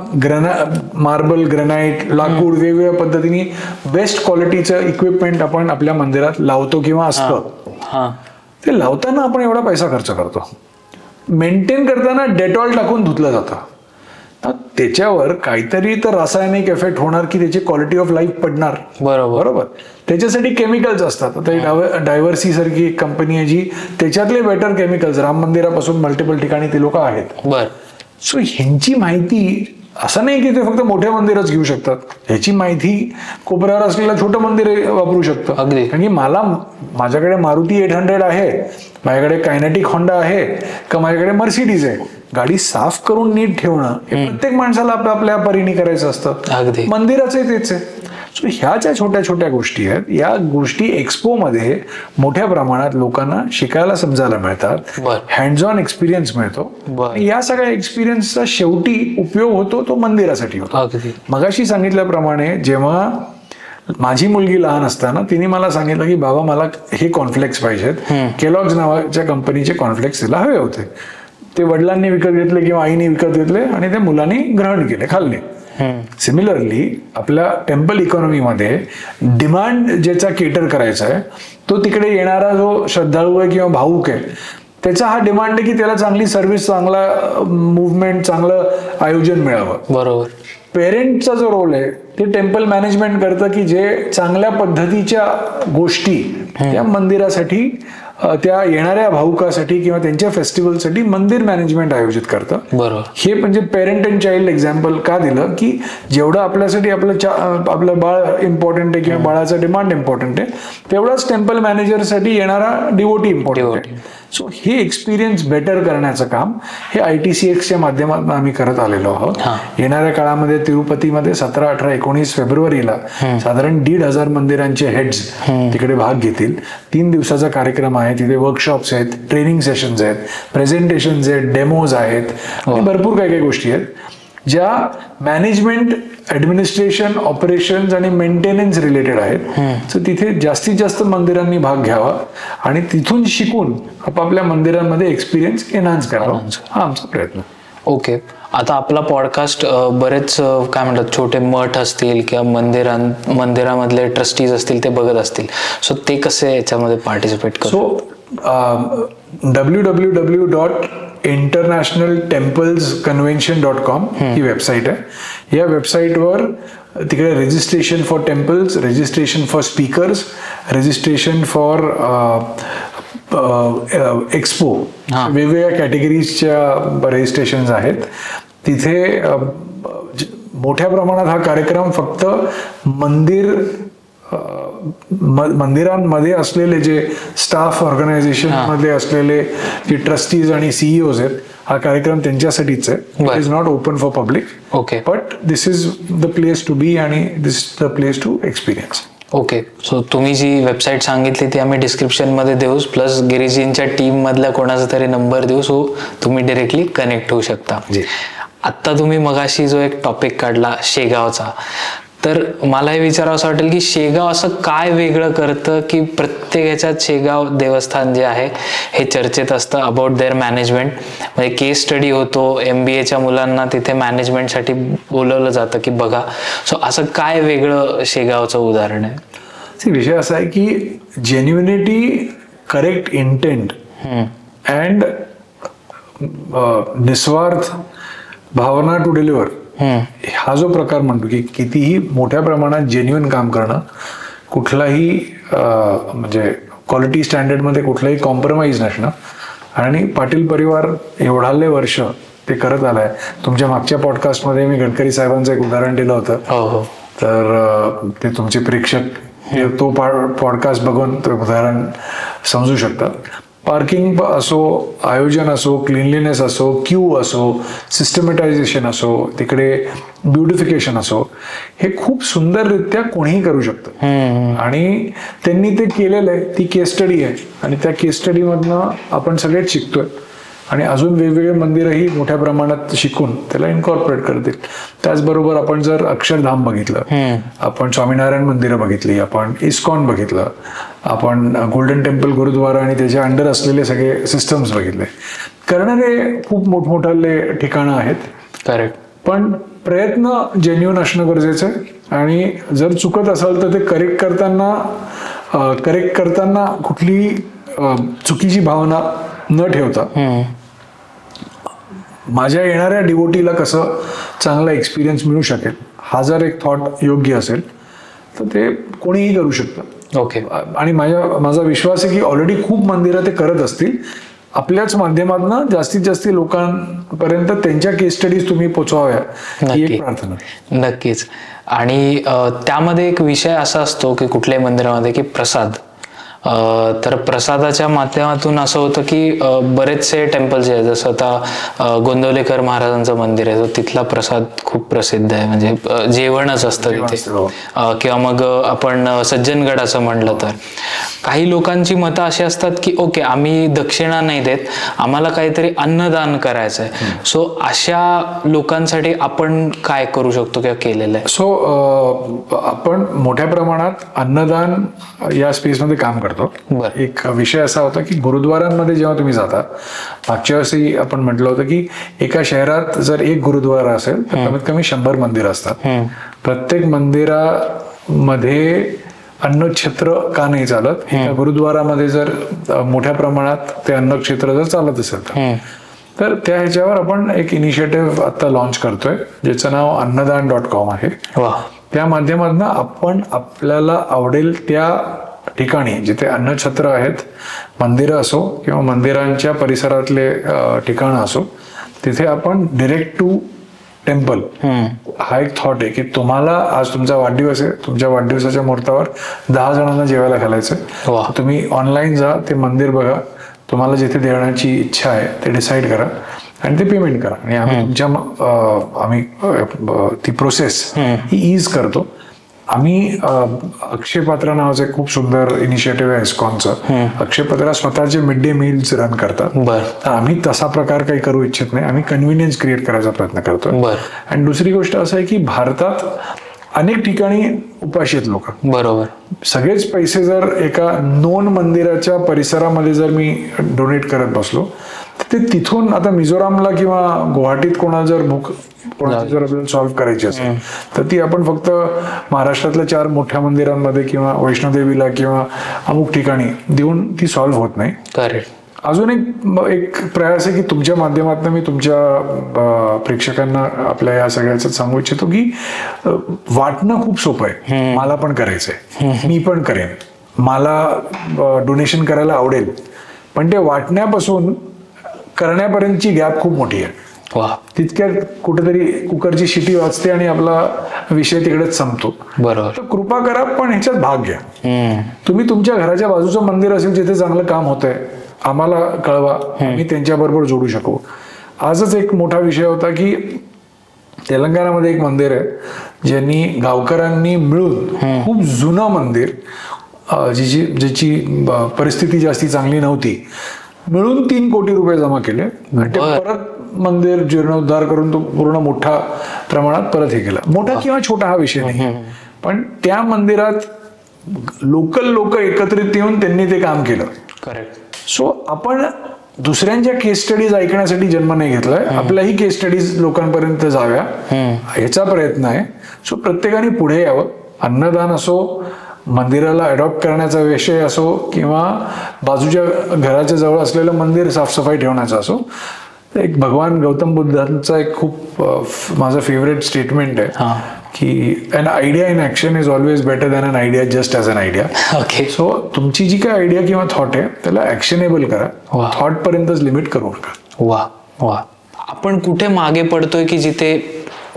मार्बल, ग्रॅनाइट, लाकूड वेगवेगळ्या पद्धतीने बेस्ट क्वालिटीचं इक्विपमेंट आपण आपल्या मंदिरात लावतो किंवा असतं, ते लावताना आपण एवढा पैसा खर्च करतो. मेंटेन करताना डेटॉल टाकून धुतलं जातं. त्याच्यावर काहीतरी तर रासायनिक इफेक्ट होणार की त्याची क्वालिटी ऑफ लाईफ पडणार. बरोबर. त्याच्यासाठी केमिकल्स असतात. आता डायव्हर्सी सारखी एक कंपनी आहे जी त्याच्यातले बेटर केमिकल्स राम मंदिरापासून मल्टिपल ठिकाणी ते लोक आहेत. सो ह्यांची माहिती असं नाही की ते फक्त मोठे मंदिरच घेऊ शकतात. ह्याची माहिती कोपऱ्यावर असलेलं छोटं मंदिर वापरू शकतं. कारण की माझ्याकडे मारुती 800 आहे, माझ्याकडे कायनेटिक होंडा आहे का माझ्याकडे मर्सिडीज आहे, गाडी साफ करून नीट ठेवणं हे प्रत्येक माणसाला आपल्या परीने करायचं असतं. मंदिराचं तेच आहे. सो ह्या ज्या छोट्या छोट्या गोष्टी आहेत, या गोष्टी एक्सपो मध्ये मोठ्या प्रमाणात लोकांना शिकायला समजायला मिळतात. हँड्स ऑन एक्सपिरियन्स मिळतो. या सगळ्या एक्सपिरियन्सचा शेवटी उपयोग होतो तो मंदिरासाठी होतो. मगाशी सांगितल्याप्रमाणे जेव्हा माझी मुलगी लहान असताना तिने मला सांगितलं की बाबा मला हे कॉर्नफ्लेक्स पाहिजेत, केलॉग्स नावाच्या कंपनीचे कॉर्नफ्लेक्स तिला हवे होते. ते वडिलांनी विकत घेतले किंवा आईने विकत घेतले आणि ते मुलांनी ग्रहण केले, खाल्ले. सिमिलरली आपल्या टेम्पल इकॉनॉमीमध्ये डिमांड ज्याचा केटर करायचा आहे तो तिकडे येणारा जो श्रद्धाळू आहे किंवा भाऊक आहे त्याचा हा डिमांड आहे की त्याला चांगली सर्व्हिस, चांगला मुवमेंट, चांगलं आयोजन मिळावं. बरोबर. पेरेंटचा जो रोल आहे ते टेम्पल मॅनेजमेंट करतं की जे चांगल्या पद्धतीच्या गोष्टी त्या मंदिरासाठी, त्या येणाऱ्या भाऊकासाठी किंवा त्यांच्या फेस्टिवलसाठी मंदिर मॅनेजमेंट आयोजित करतं. बरोबर. हे म्हणजे पेरेंट अँड चाइल्ड एक्झाम्पल का दिलं की जेवढं आपल्यासाठी आपलं बाळ इम्पॉर्टंट आहे किंवा बाळाचा डिमांड इम्पॉर्टंट आहे तेवढाच टेम्पल मॅनेजरसाठी येणारा डिवोटी इम्पॉर्टंट आहे. सो हे एक्सपिरियन्स बेटर करण्याचं काम हे ITCXच्या माध्यमातून आम्ही करत आलेलो आहोत. येणाऱ्या काळामध्ये तिरुपतीमध्ये 17, 18, 19 फेब्रुवारीला साधारण 1,500 मंदिरांचे हेड्स तिकडे भाग घेतील. 3 दिवसाचा कार्यक्रम आहे. तिथे वर्कशॉप्स आहेत, ट्रेनिंग सेशन्स आहेत, प्रेझेंटेशन्स आहेत, डेमोज आहेत आणि भरपूर काही काही गोष्टी आहेत ज्या मॅनेजमेंट, ऍडमिनिस्ट्रेशन, ऑपरेशन्स आणि मेंटेनन्स रिलेटेड आहेत. सो तिथे जास्तीत जास्त मंदिरांनी भाग घ्यावा आणि तिथून शिकून आपापल्या मंदिरांमध्ये एक्सपिरियन्स एनहान्स करावा हा आमचा प्रयत्न. ओके. आता आपला पॉडकास्ट बरेच काय म्हणतात छोटे मठ असतील किंवा मंदिरामधले ट्रस्टीज असतील ते बघत असतील. सो ते कसे याच्यामध्ये पार्टिसिपेट करतात? सो www.internationaltemplesconvention.com ही वेबसाईट आहे. या वेबसाईटवर तिकडे registration for temples, registration for speakers, registration for expo, वेगवेगळ्या कॅटेगरीजच्या रजिस्ट्रेशन आहेत. तिथे मोठ्या प्रमाणात हा कार्यक्रम फक्त मंदिरांमध्ये असलेले जे स्टाफ, ऑर्गनायझेशन मध्ये असलेले जे ट्रस्टीज आणि CEOs आहेत हा कार्यक्रम त्यांच्यासाठीच आहे. It is not open for public. Okay. But this is the place to be आणि this is the place to experience. Okay. So तुम्ही जी वेबसाईट सांगितली ती आम्ही डिस्क्रिप्शन मध्ये देऊ, प्लस गिरीजींच्या टीम मधला कोणाचा तरी नंबर देऊ, सो तुम्ही डिरेक्टली कनेक्ट होऊ शकता. आत्ता तुम्ही मगाशी जो एक टॉपिक काढला शेगावचा, तर मला हे विचारावं असं वाटेल की शेगाव असं काय वेगळं करतं की प्रत्येक ह्याच्यात शेगाव देवस्थान जे आहे हे चर्चेत असतं अबाउट देअर मॅनेजमेंट. म्हणजे केस स्टडी होतो, MBAच्या मुलांना तिथे मॅनेजमेंटसाठी बोलवलं जातं की बघा. सो असं काय वेगळं शेगावचं उदाहरण आहे? विषय असा आहे की जेन्युनिटी, करेक्ट इंटेंट अँड निस्वार्थ भावना टू डिलिव्हर हा जो प्रकार म्हणतो की कितीही मोठ्या प्रमाणात जेन्युइन काम करणं, कुठलाही म्हणजे क्वालिटी स्टँडर्डमध्ये कुठलाही कॉम्प्रोमाइज नसणं, आणि पाटील परिवार एवढाले वर्ष ते करत आलाय. तुमच्या मागच्या पॉडकास्टमध्ये मी गडकरी साहेबांचं एक उदाहरण दिलं होतं. तर ते तुमचे प्रेक्षक तो पॉडकास्ट बघून ते उदाहरण समजू शकतात. पार्किंग असो, आयोजन असो, क्लिनलीनेस असो, क्यू असो, सिस्टमॅटायझेशन असो, तिकडे ब्युटिफिकेशन असो, हे खूप सुंदररित्या कोणीही करू शकतं. आणि त्यांनी ते केलेलं आहे. ती केस स्टडी आहे आणि त्या केस स्टडीमधनं आपण सगळेच शिकतोय आणि अजून वेगवेगळे मंदिरही मोठ्या प्रमाणात शिकून त्याला इन्कॉर्पोरेट करतील. त्याचबरोबर आपण जर अक्षरधाम बघितलं, आपण स्वामीनारायण मंदिरं बघितली, आपण इस्कॉन बघितलं, आपण गोल्डन टेम्पल गुरुद्वारा आणि त्याच्या अंडर असलेले सगळे सिस्टम्स बघितले. करणारे खूप मोठमोठाले ठिकाणं आहेत. करेक्ट. पण प्रयत्न जेन्युइन असणं गरजेचं आहे. आणि जर चुकत असेल तर ते करेक्ट करताना कुठली चुकीची भावना न ठेवता माझ्या येणाऱ्या डिवोटीला कसं चांगला एक्सपिरियन्स मिळू शकेल, हा जर एक थॉट योग्य असेल तर ते कोणीही करू शकतं. ओके. आणि माझा विश्वास आहे की ऑलरेडी खूप मंदिरं ते करत असतील. आपल्याच माध्यमातून जास्तीत जास्त लोकांपर्यंत त्यांच्या केस स्टडीज तुम्ही पोचवाव्या ही एक प्रार्थना. नक्कीच. आणि त्यामध्ये एक विषय असा असतो की कुठल्याही मंदिरामध्ये की प्रसाद. तर प्रसादाच्या माध्यमातून असं होतं की बरेचसे टेम्पल्स आहेत, जसं आता गोंदवलेकर महाराजांचं मंदिर आहे, तर तिथला प्रसाद खूप प्रसिद्ध आहे, म्हणजे जेवणच असतं तिथे. किंवा मग आपण सज्जनगडाचं म्हणलं तर काही लोकांची मतं अशी असतात की ओके, आम्ही दक्षिणा नाही देत, आम्हाला काहीतरी अन्नदान करायचंय. सो अशा लोकांसाठी आपण काय करू शकतो किंवा केलेलं आहे? सो आपण मोठ्या प्रमाणात अन्नदान या स्पेसमध्ये काम करतो. एक विषय असा होता की गुरुद्वारांमध्ये जेव्हा तुम्ही जाता, मागच्या वर्षी आपण म्हटलं होतं की एका शहरात जर एक गुरुद्वारा असेल तर कमीत कमी 100 मंदिरं असतात. प्रत्येक मंदिरामध्ये अन्नक्षेत्र का नाही चालत? एका गुरुद्वारामध्ये जर मोठ्या प्रमाणात ते अन्नक्षेत्र जर चालत असेल तर त्या ह्याच्यावर आपण एक इनिशिएटिव्ह आता लॉन्च करतोय, ज्याचं नाव अन्नदान.com आहे. त्या माध्यमातून आपण आपल्याला आवडेल त्या ठिकाणी जिथे अन्नछत्र आहेत, मंदिरं असो किंवा मंदिरांच्या परिसरातले ठिकाणं असो, तिथे आपण डिरेक्ट टू टेम्पल हा एक थॉट आहे की तुम्हाला आज तुमचा वाढदिवस आहे, तुमच्या वाढदिवसाच्या मुहूर्तावर 10 जणांना जेवायला घालायचं. तुम्ही ऑनलाईन जा, ते मंदिर बघा, तुम्हाला जिथे देण्याची इच्छा आहे ते डिसाईड करा आणि ते पेमेंट करा. आणि आम्ही ती प्रोसेस ही ईज करतो. आम्ही अक्षय पात्रा नावाचं एक खूप सुंदर इनिशिएटिव्ह आहे इस्कॉनचं. अक्षय पात्रा स्वतःचे मिड डे मील्स रन करतात. तर आम्ही तसा प्रकार काही करू इच्छित नाही, आम्ही कन्व्हिनियन्स क्रिएट करायचा प्रयत्न करतोय. आणि दुसरी गोष्ट असं आहे की भारतात अनेक ठिकाणी उपाशी आहेत लोक. बरोबर. सगळेच पैसे जर एका नोन मंदिराच्या परिसरामध्ये जर मी डोनेट करत बसलो तर ते तिथून, आता मिझोरामला किंवा गुवाहाटीत कोणाला जर कोणाची जर आपल्याला सॉल्व्ह करायची असेल तर ती आपण फक्त महाराष्ट्रातल्या 4 मोठ्या मंदिरांमध्ये किंवा वैष्णोदेवीला किंवा अमुक ठिकाणी देऊन ती सॉल्व्ह होत नाही. अजून एक प्रयास आहे की तुमच्या माध्यमातून मी तुमच्या प्रेक्षकांना आपल्या या सगळ्याचं सांगू इच्छितो की वाटणं खूप सोपं आहे. मला पण करायचंय, मी पण करेन, मला डोनेशन करायला आवडेल, पण ते वाटण्यापासून करण्यापर्यंतची गॅप खूप मोठी आहे. तितक्यात कुठेतरी कुकरची शिटी वाजते आणि आपला विषय तिकडेच संपतो. बरोबर. तर कृपा करा, पण ह्याच्यात भाग घ्या. तुम्ही तुमच्या घराच्या बाजूचं मंदिर असेल जिथे चांगलं काम होतंय, आम्हाला कळवा, आम्ही त्यांच्याबरोबर जोडू शकू. आजच एक मोठा विषय होता की तेलंगणामध्ये एक मंदिर आहे ज्यांनी गावकऱ्यांनी मिळून खूप जुनं मंदिर, ज्याची परिस्थिती जास्ती चांगली नव्हती, मिळून 3 कोटी रुपये जमा केले आणि ते परत मंदिर जीर्णोद्धार करून तो पूर्ण मोठ्या प्रमाणात परत हे केला. मोठा किंवा छोटा हा विषय नाही, पण त्या मंदिरात लोकल लोक एकत्रित येऊन त्यांनी ते काम केलं. करेक्ट. सो आपण दुसऱ्यांच्या केस स्टडीज ऐकण्यासाठी जन्म नाही घेतलाय, आपल्याही केस स्टडीज लोकांपर्यंत जाव्या ह्याचा प्रयत्न आहे. सो प्रत्येकाने पुढे यावं. अन्नदान असो, मंदिराला अडॉप्ट करण्याचा विषय असो किंवा बाजूच्या घराच्या जवळ असलेलं मंदिर साफसफाई ठेवण्याचा असो. एक भगवान गौतम बुद्धांचा एक खूप माझा फेवरेट स्टेटमेंट आहे की an idea in action is always better than an idea just as an idea. Okay. So तुमची जी काय आयडिया किंवा थॉट आहे त्याला ऍक्शनेबल करा, थॉट पर्यंतच लिमिट करू नका. वा वा. आपण कुठे मागे पडतोय की जिथे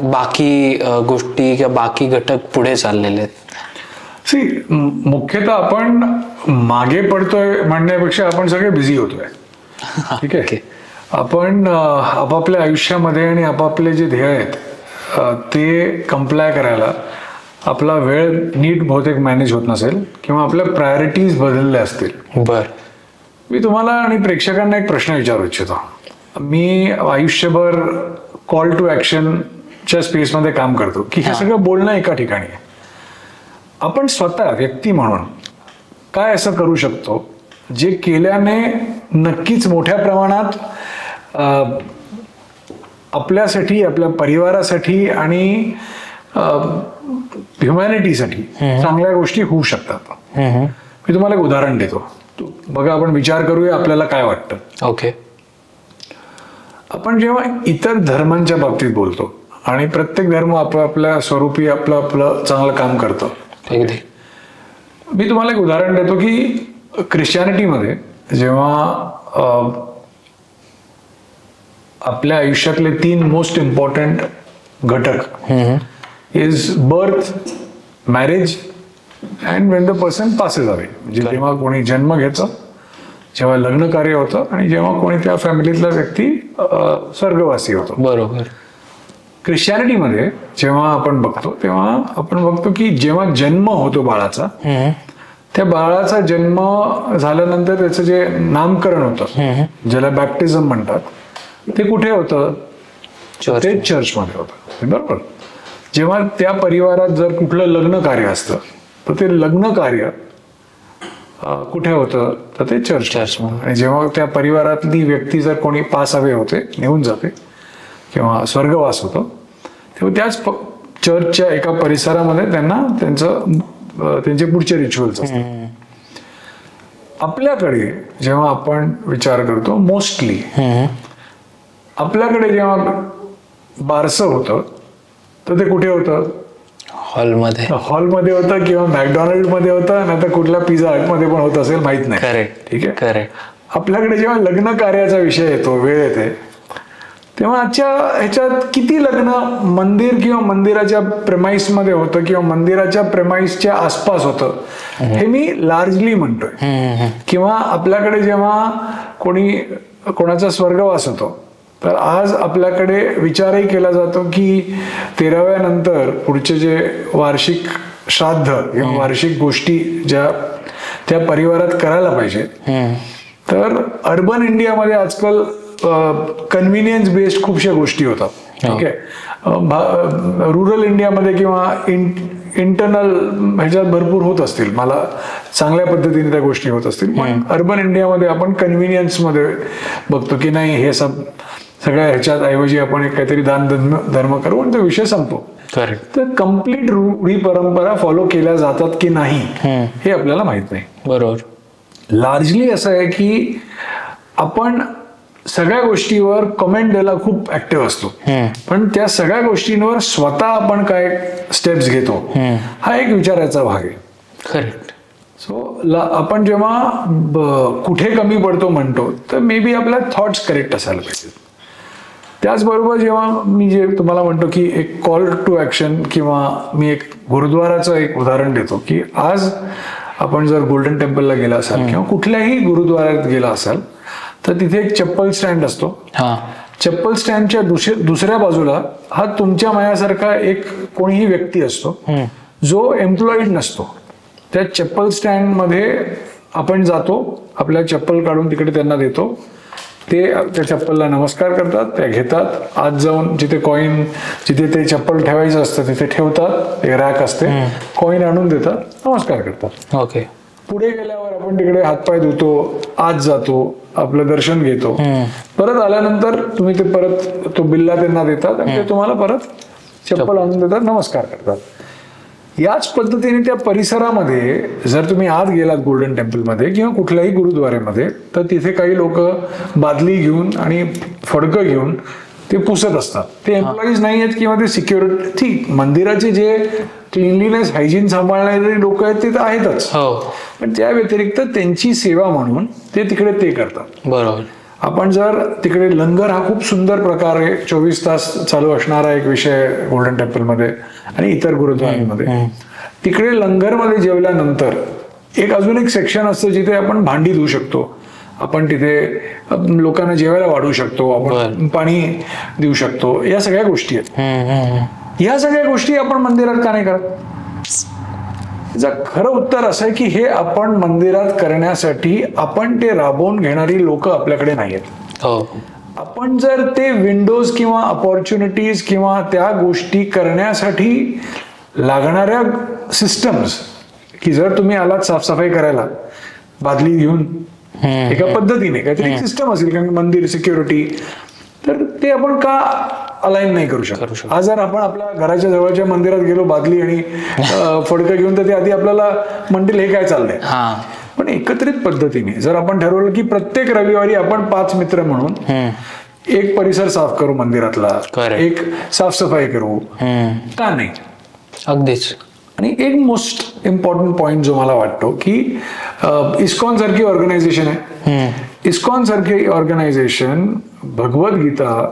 बाकी गोष्टी किंवा बाकी घटक पुढे चाललेले आहेत? मुख्यतः आपण मागे पडतोय म्हणण्यापेक्षा आपण सगळे बिझी होतोय. ठीक आहे. आपण आपापल्या आयुष्यामध्ये आणि आपापले जे ध्येय आहेत ते कंप्लाय करायला आपला वेळ नीट बहुतेक मॅनेज होत नसेल किंवा आपल्या प्रायोरिटीज बदलल्या असतील. मी तुम्हाला आणि प्रेक्षकांना एक प्रश्न विचारू इच्छितो. मी आयुष्यभर कॉल टू ऍक्शनच्या स्पेसमध्ये काम करतो की हे सगळं बोलणं एका ठिकाणी आहे. आपण स्वतः व्यक्ती म्हणून काय असं करू शकतो जे केल्याने नक्कीच मोठ्या प्रमाणात आपल्यासाठी, आपल्या परिवारासाठी आणि ह्युमॅनिटीसाठी चांगल्या गोष्टी होऊ शकतात. मी तुम्हाला एक उदाहरण देतो. बघा, आपण विचार करूया आपल्याला काय वाटतं. ओके. आपण जेव्हा इतर धर्मांच्या बाबतीत बोलतो आणि प्रत्येक धर्म आपल्या स्वरूपी आपलं आपलं चांगलं काम करतं. मी तुम्हाला एक उदाहरण देतो की ख्रिश्चॅनिटीमध्ये जेव्हा आपल्या आयुष्यातले 3 मोस्ट इम्पॉर्टंट घटक is birth, marriage and Wien the person passes away. म्हणजे जेव्हा कोणी जन्म घेतं, जेव्हा लग्न कार्य होतं आणि जेव्हा कोणी त्या फॅमिलीतला व्यक्ती स्वर्गवासी होतो. बरोबर. ख्रिश्चॅनिटीमध्ये जेव्हा आपण बघतो तेव्हा आपण बघतो की जेव्हा जन्म होतो बाळाचा, त्या बाळाचा जन्म झाल्यानंतर त्याचं जे नामकरण होतं, ज्याला बॅप्टिझम म्हणतात, ते कुठे होतं? ते चर्चमध्ये होतं. बरोबर. जेव्हा त्या परिवारात जर कुठलं लग्न कार्य असतं तर ते लग्न कार्य कुठे होतं? तर ते चर्च. आणि जेव्हा त्या परिवारातली व्यक्ती जर कोणी पास अवे होते, निघून जाते किंवा स्वर्गवास होतो, तेव्हा त्याच चर्चच्या एका परिसरामध्ये त्यांना त्यांचे पुढचे रिच्युअल्स असतात. आपल्याकडे जेव्हा आपण विचार करतो, मोस्टली आपल्याकडे जेव्हा बारसं होतं तर ते कुठे होतं? हॉलमध्ये होतं किंवा मॅकडॉनल्ड मध्ये होतं, नाही तर कुठल्या पिझ्झा हट मध्ये पण होत असेल, माहित नाही. ठीक आहे. आपल्याकडे जेव्हा लग्न कार्याचा विषय येतो, वेळ येते, तेव्हा आजच्या ह्याच्यात किती लग्न मंदिर किंवा मंदिराच्या प्रेमाइस मध्ये होतं किंवा मंदिराच्या प्रेमाइसच्या आसपास होतं, हे मी लार्जली म्हणतोय. किंवा आपल्याकडे जेव्हा कोणाचा स्वर्गवास होतो तर आज आपल्याकडे विचारही केला जातो की 13व्या नंतर पुढचे जे वार्षिक श्राद्ध किंवा वार्षिक गोष्टी ज्या त्या परिवारात करायला पाहिजे, तर अर्बन इंडियामध्ये आजकाल कन्व्हिनियन्स बेस्ड खूपशा गोष्टी होतात. ठीक आहे. रुरल इंडियामध्ये किंवा इंटरनल ह्याच्यात भरपूर होत असतील, मला चांगल्या पद्धतीने त्या गोष्टी होत असतील. पण अर्बन इंडियामध्ये आपण कन्व्हिनियन्स मध्ये बघतो की नाही, हे सगळ्या ह्याच्यात ऐवजी आपण एक काहीतरी दान धर्म करू आणि तो विषय संपतो. तर कम्प्लीट रूढी परंपरा फॉलो केल्या जातात की नाही हे आपल्याला माहित नाही. बरोबर. लार्जली असं आहे की आपण सगळ्या गोष्टीवर कमेंट द्यायला खूप ऍक्टिव्ह असतो, पण त्या सगळ्या गोष्टींवर स्वतः आपण काय स्टेप्स घेतो हा एक विचारायचा भाग आहे. करेक्ट. सो आपण जेव्हा कुठे कमी पडतो म्हणतो तर मे बी आपल्या थॉट्स करेक्ट असायला पाहिजेत. त्याचबरोबर जेव्हा मी जे तुम्हाला म्हणतो की एक कॉल टू ऍक्शन, किंवा मी एक गुरुद्वाराचं एक उदाहरण देतो की आज आपण जर गोल्डन टेम्पलला गेला असाल किंवा कुठल्याही गुरुद्वारात गेला असाल तर तिथे एक चप्पल स्टँड असतो. चप्पल स्टँडच्या दुसऱ्या बाजूला हा तुमच्या मायासारखा एक कोणीही व्यक्ती असतो जो एम्प्लॉईड नसतो. त्या चप्पल स्टँड मध्ये आपण जातो, आपल्या चप्पल काढून तिकडे त्यांना देतो, ते त्या चप्पलला नमस्कार करतात, त्या घेतात, आत जाऊन जिथे कॉईन, जिथे ते चप्पल ठेवायचं असतं तिथे ठेवतात, एक रॅक असते, कॉईन आणून देतात, नमस्कार करतात. ओके. पुढे गेल्यावर आपण तिकडे हातपाय धुतो, आत जातो, आपलं दर्शन घेतो, परत आल्यानंतर तुम्ही ते परत तो बिल्ला त्यांना देतात आणि ते तुम्हाला परत चप्पल आणून देतात, नमस्कार करतात. याच पद्धतीने त्या परिसरामध्ये जर तुम्ही आत गेलात गोल्डन टेम्पलमध्ये किंवा कुठल्याही गुरुद्वारेमध्ये, तर तिथे काही लोक बादली घेऊन आणि फडकं घेऊन ते पुसत असतात. ते एम्प्लॉईज नाही आहेत किंवा ते सिक्युरिटी, ठीक, मंदिराचे जे क्लिनलीनेस हायजीन सांभाळणारे लोक आहेत ते तर आहेतच, पण त्या व्यतिरिक्त त्यांची सेवा म्हणून ते तिकडे ते करतात. बरोबर. आपण जर तिकडे लंगर हा खूप सुंदर प्रकारे 24 तास चालू असणारा एक विषय गोल्डन टेम्पलमध्ये आणि इतर गुरुद्वारांमध्ये, तिकडे लंगरमध्ये जेवल्यानंतर एक अजून एक सेक्शन असतं जिथे आपण भांडी धुवू शकतो, आपण तिथे लोकांना जेवायला वाढवू शकतो, आपण पाणी देऊ शकतो, या सगळ्या गोष्टी आहेत. या सगळ्या गोष्टी आपण मंदिरात का नाही करत? याचं खरं उत्तर असं आहे की हे आपण मंदिरात करण्यासाठी आपण ते राबवून घेणारी लोक आपल्याकडे नाहीयेत. आपण जर ते विंडोज किंवा अपॉर्च्युनिटीज किंवा त्या गोष्टी करण्यासाठी लागणाऱ्या सिस्टम्स, की जर तुम्ही आलात साफसफाई करायला बादली घेऊन एका पद्धतीने काहीतरी सिस्टम असेल कारण मंदिर सिक्युरिटी, तर ते आपण का अलाइन नाही करू शकत? आज जर आपण आपल्या घराच्या जवळच्या मंदिरात गेलो बादली आणि फडकं घेऊन, तर ते आधी आपल्याला म्हणतील हे काय चाललंय. पण एकत्रित पद्धतीने जर आपण ठरवलं की प्रत्येक रविवारी आपण 5 मित्र म्हणून एक परिसर साफ करू मंदिरातला, Correct. एक साफसफाई करू, का नाही? अगदीच. आणि एक मोस्ट इम्पॉर्टंट पॉइंट जो मला वाटतो की इस्कॉन सारखी ऑर्गनायझेशन आहे, इस्कॉन सारखी ऑर्गनायझेशन भगवद्गीता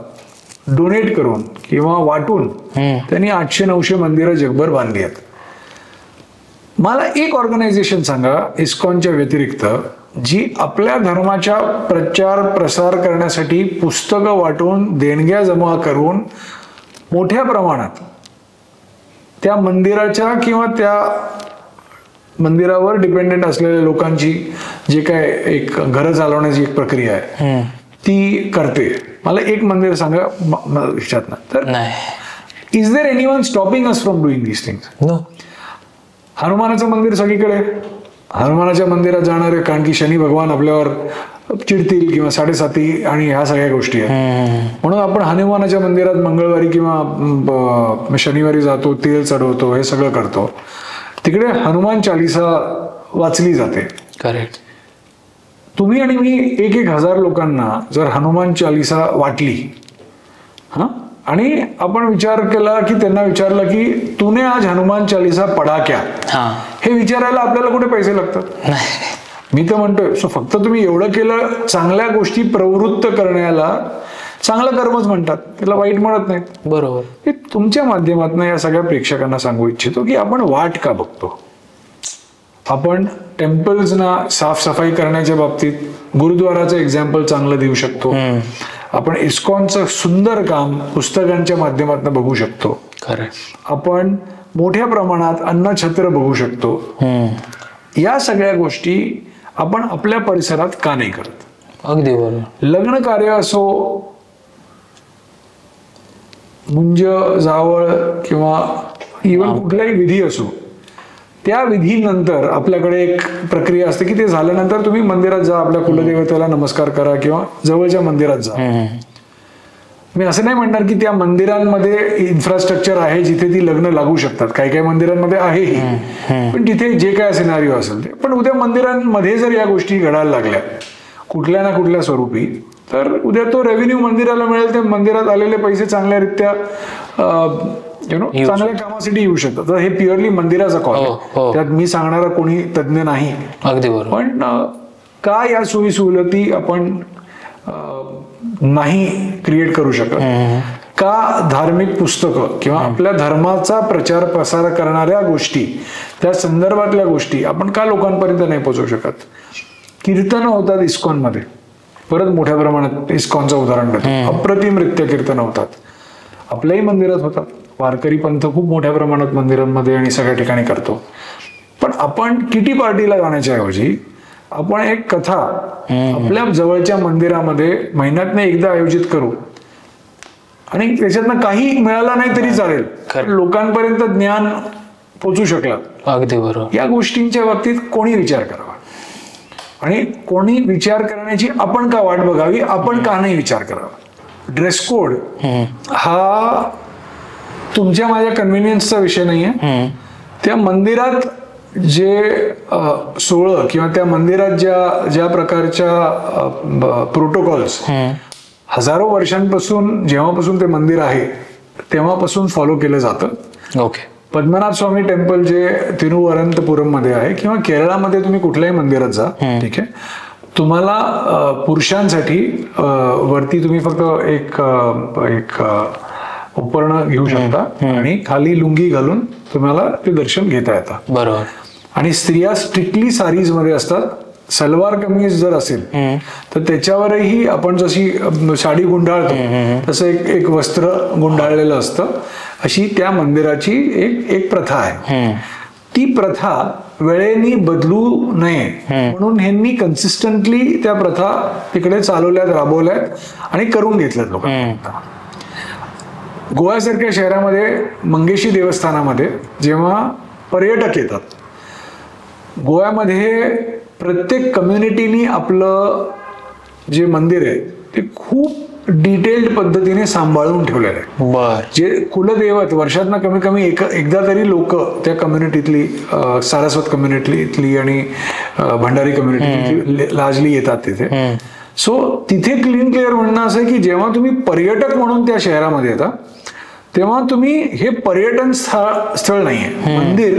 डोनेट करून किंवा वाटून त्यांनी 800-900 मंदिरं जगभर बांधली आहेत. मला एक ऑर्गनायझेशन सांगा इस्कॉनच्या व्यतिरिक्त जी आपल्या धर्माच्या प्रचार प्रसार करण्यासाठी पुस्तकं वाटून, देणग्या जमा करून मोठ्या प्रमाणात त्या मंदिराच्या किंवा त्या मंदिरावर डिपेंडेंट असलेल्या लोकांची जे काय एक घरं चालवण्याची एक प्रक्रिया आहे ती करते. मला एक मंदिर सांगा विचारणार तर. Is there anyone stopping us from doing these things? No. हनुमानाचं मंदिर सगळीकडे, हनुमानाच्या मंदिरात जाणारे कारण की शनी भगवान आपल्यावर चिडतील किंवा 7.5 आणि ह्या सगळ्या गोष्टी आहेत, म्हणून आपण हनुमानाच्या मंदिरात मंगळवारी किंवा शनिवारी जातो, तेल चढवतो, हे सगळं करतो. तिकडे हनुमान चालिसा वाचली जाते. करेक्ट. तुम्ही आणि मी 1,000 लोकांना जर हनुमान चालिसा वाटली आणि आपण विचार केला की त्यांना विचारलं की तूने आज हनुमान चालिसा पढा क्या, हे विचारायला आपल्याला कुठे पैसे लागतात? मी तर म्हणतोय सो फक्त तुम्ही एवढं केलं, चांगल्या गोष्टी प्रवृत्त करण्याला चांगलं कर्मच म्हणतात, त्याला वाईट म्हणत नाहीत. बरोबर. हे तुमच्या माध्यमातून या सगळ्या प्रेक्षकांना सांगू इच्छितो की आपण वाट का बघतो? आपण टेम्पल्सना साफसफाई करण्याच्या बाबतीत गुरुद्वाराचं एक्झाम्पल चांगलं देऊ शकतो. आपण इस्कॉनचं सुंदर काम पुस्तकांच्या माध्यमातून बघू शकतो. आपण मोठ्या प्रमाणात अन्नछत्र बघू शकतो. या सगळ्या गोष्टी आपण आपल्या परिसरात का नाही करत? अगदी बरोबर. लग्न कार्य असो, मुंज जावळ किंवा इव्हन कुठलाही विधी असो, त्या विधीनंतर आपल्याकडे एक प्रक्रिया असते की ते झाल्यानंतर तुम्ही मंदिरात जा, आपल्या कुलदेवतेला नमस्कार करा किंवा जवळच्या मंदिरात जा. मी असं नाही म्हणणार की त्या मंदिरांमध्ये इन्फ्रास्ट्रक्चर आहे जिथे ती लग्न लागू शकतात, काही काही मंदिरांमध्ये आहेही, पण तिथे जे काय सिनारिओ असेल ते. पण उद्या मंदिरांमध्ये जर या गोष्टी घडायला लागल्या कुठल्या ना कुठल्या स्वरूपी, तर उद्या तो रेव्हेन्यू मंदिराला मिळेल, ते मंदिरात आलेले पैसे चांगल्यारीत्या चांगल्या कामासाठी येऊ शकतात. तर हे प्युअरली मंदिराचा कॉल आहे, त्यात मी सांगणारा कोणी तज्ञ नाही. अगदी बरोबर. पण का या सोयी सवलती आपण नाही क्रिएट करू शकत? का धार्मिक पुस्तकं किंवा आपल्या धर्माचा प्रचार प्रसार करणाऱ्या गोष्टी, त्या संदर्भातल्या गोष्टी आपण का लोकांपर्यंत नाही पोहोचवू शकत? कीर्तनं होतात इस्कॉनमध्ये, परत मोठ्या प्रमाणात इस्कॉनचं उदाहरण देतो, अप्रतिमरित्या कीर्तनं होतात, आपल्याही मंदिरात होतात. वारकरी पंथ खूप मोठ्या प्रमाणात मंदिरांमध्ये आणि सगळ्या ठिकाणी करतो. पण आपण किटी पार्टीला जाण्याच्या ऐवजी आपण एक कथा आपल्या जवळच्या मंदिरामध्ये महिन्यातनं एकदा आयोजित करू आणि त्याच्यातनं काही मिळालं नाही तरी चालेल, लोकांपर्यंत ज्ञान पोचू शकलं. अगदी बरोबर. या गोष्टींच्या बाबतीत कोणी विचार करावा आणि कोणी विचार करण्याची आपण का वाट बघावी, आपण का नाही विचार करावा? ड्रेस कोड हा तुमच्या माझ्या कन्व्हिनियन्सचा विषय नाहीये. त्या मंदिरात जे सोहळं किंवा त्या मंदिरात ज्या प्रकारच्या प्रोटोकॉल्स हजारो वर्षांपासून, जेव्हापासून ते मंदिर आहे तेव्हापासून फॉलो केलं जातं. ओके. पद्मनाभ स्वामी टेम्पल जे तिरुवनंतपुरम मध्ये आहे किंवा केरळामध्ये तुम्ही कुठल्याही मंदिरात जा, ठीक आहे, तुम्हाला पुरुषांसाठी वरती तुम्ही फक्त एक उपकरण घेऊ शकता आणि खाली लुंगी घालून तुम्हाला ते दर्शन घेता येतं. बरोबर. आणि स्त्रिया स्ट्रिक्टली साडीज मध्ये असतात. सलवार कमीज जर असेल तर त्याच्यावरही आपण जशी साडी गुंडाळतो तसं एक वस्त्र गुंडाळलेलं असतं. अशी त्या मंदिराची एक प्रथा आहे. ती प्रथा वेळेने बदलू नये म्हणून ह्यांनी कन्सिस्टंटली त्या प्रथा तिकडे चालवल्यात, राबवल्यात आणि करून घेतल्यात लोकांना. गोव्यासारख्या शहरामध्ये मंगेशी देवस्थानामध्ये जेव्हा पर्यटक येतात, गोव्यामध्ये प्रत्येक कम्युनिटीनी आपलं जे मंदिर आहे ते खूप डिटेल्ड पद्धतीने सांभाळून ठेवलेलं आहे. बर. जे कुलदैवत वर्षातनं कमी कमी एकदा तरी लोक त्या कम्युनिटीतली, सारस्वत कम्युनिटीतली आणि भंडारी कम्युनिटीतली लार्जली येतात तिथे. सो तिथे क्लीन क्लिअर म्हणणं असं आहे की जेव्हा तुम्ही पर्यटक म्हणून त्या शहरामध्ये येता तेव्हा तुम्ही हे पर्यटन स्थळ नाहीये, मंदिर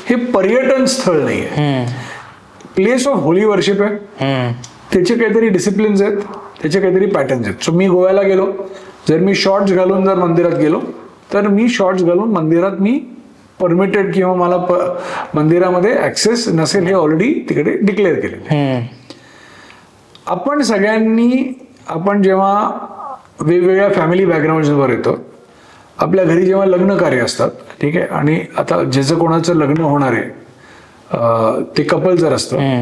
हे पर्यटन स्थळ नाहीये, प्लेस ऑफ होली वर्शिप आहे. त्याचे काहीतरी डिसिप्लिन्स आहेत, त्याचे काहीतरी पॅटर्न्स आहेत. सो मी गोव्याला गेलो, जर मी शॉर्ट्स घालून जर मंदिरात गेलो तर मी शॉर्ट्स घालून मंदिरात मी परमिटेड किंवा मला मंदिरामध्ये ऍक्सेस नसेल हे ऑलरेडी तिकडे डिक्लेअर केलेले. आपण सगळ्यांनी आपण जेव्हा वेगवेगळ्या फॅमिली बॅकग्राऊंडवर येतो, आपल्या घरी जेव्हा लग्न कार्य असतात, ठीक आहे, आणि आता ज्याचं कोणाचं लग्न होणार आहे ते कपल जर असतं,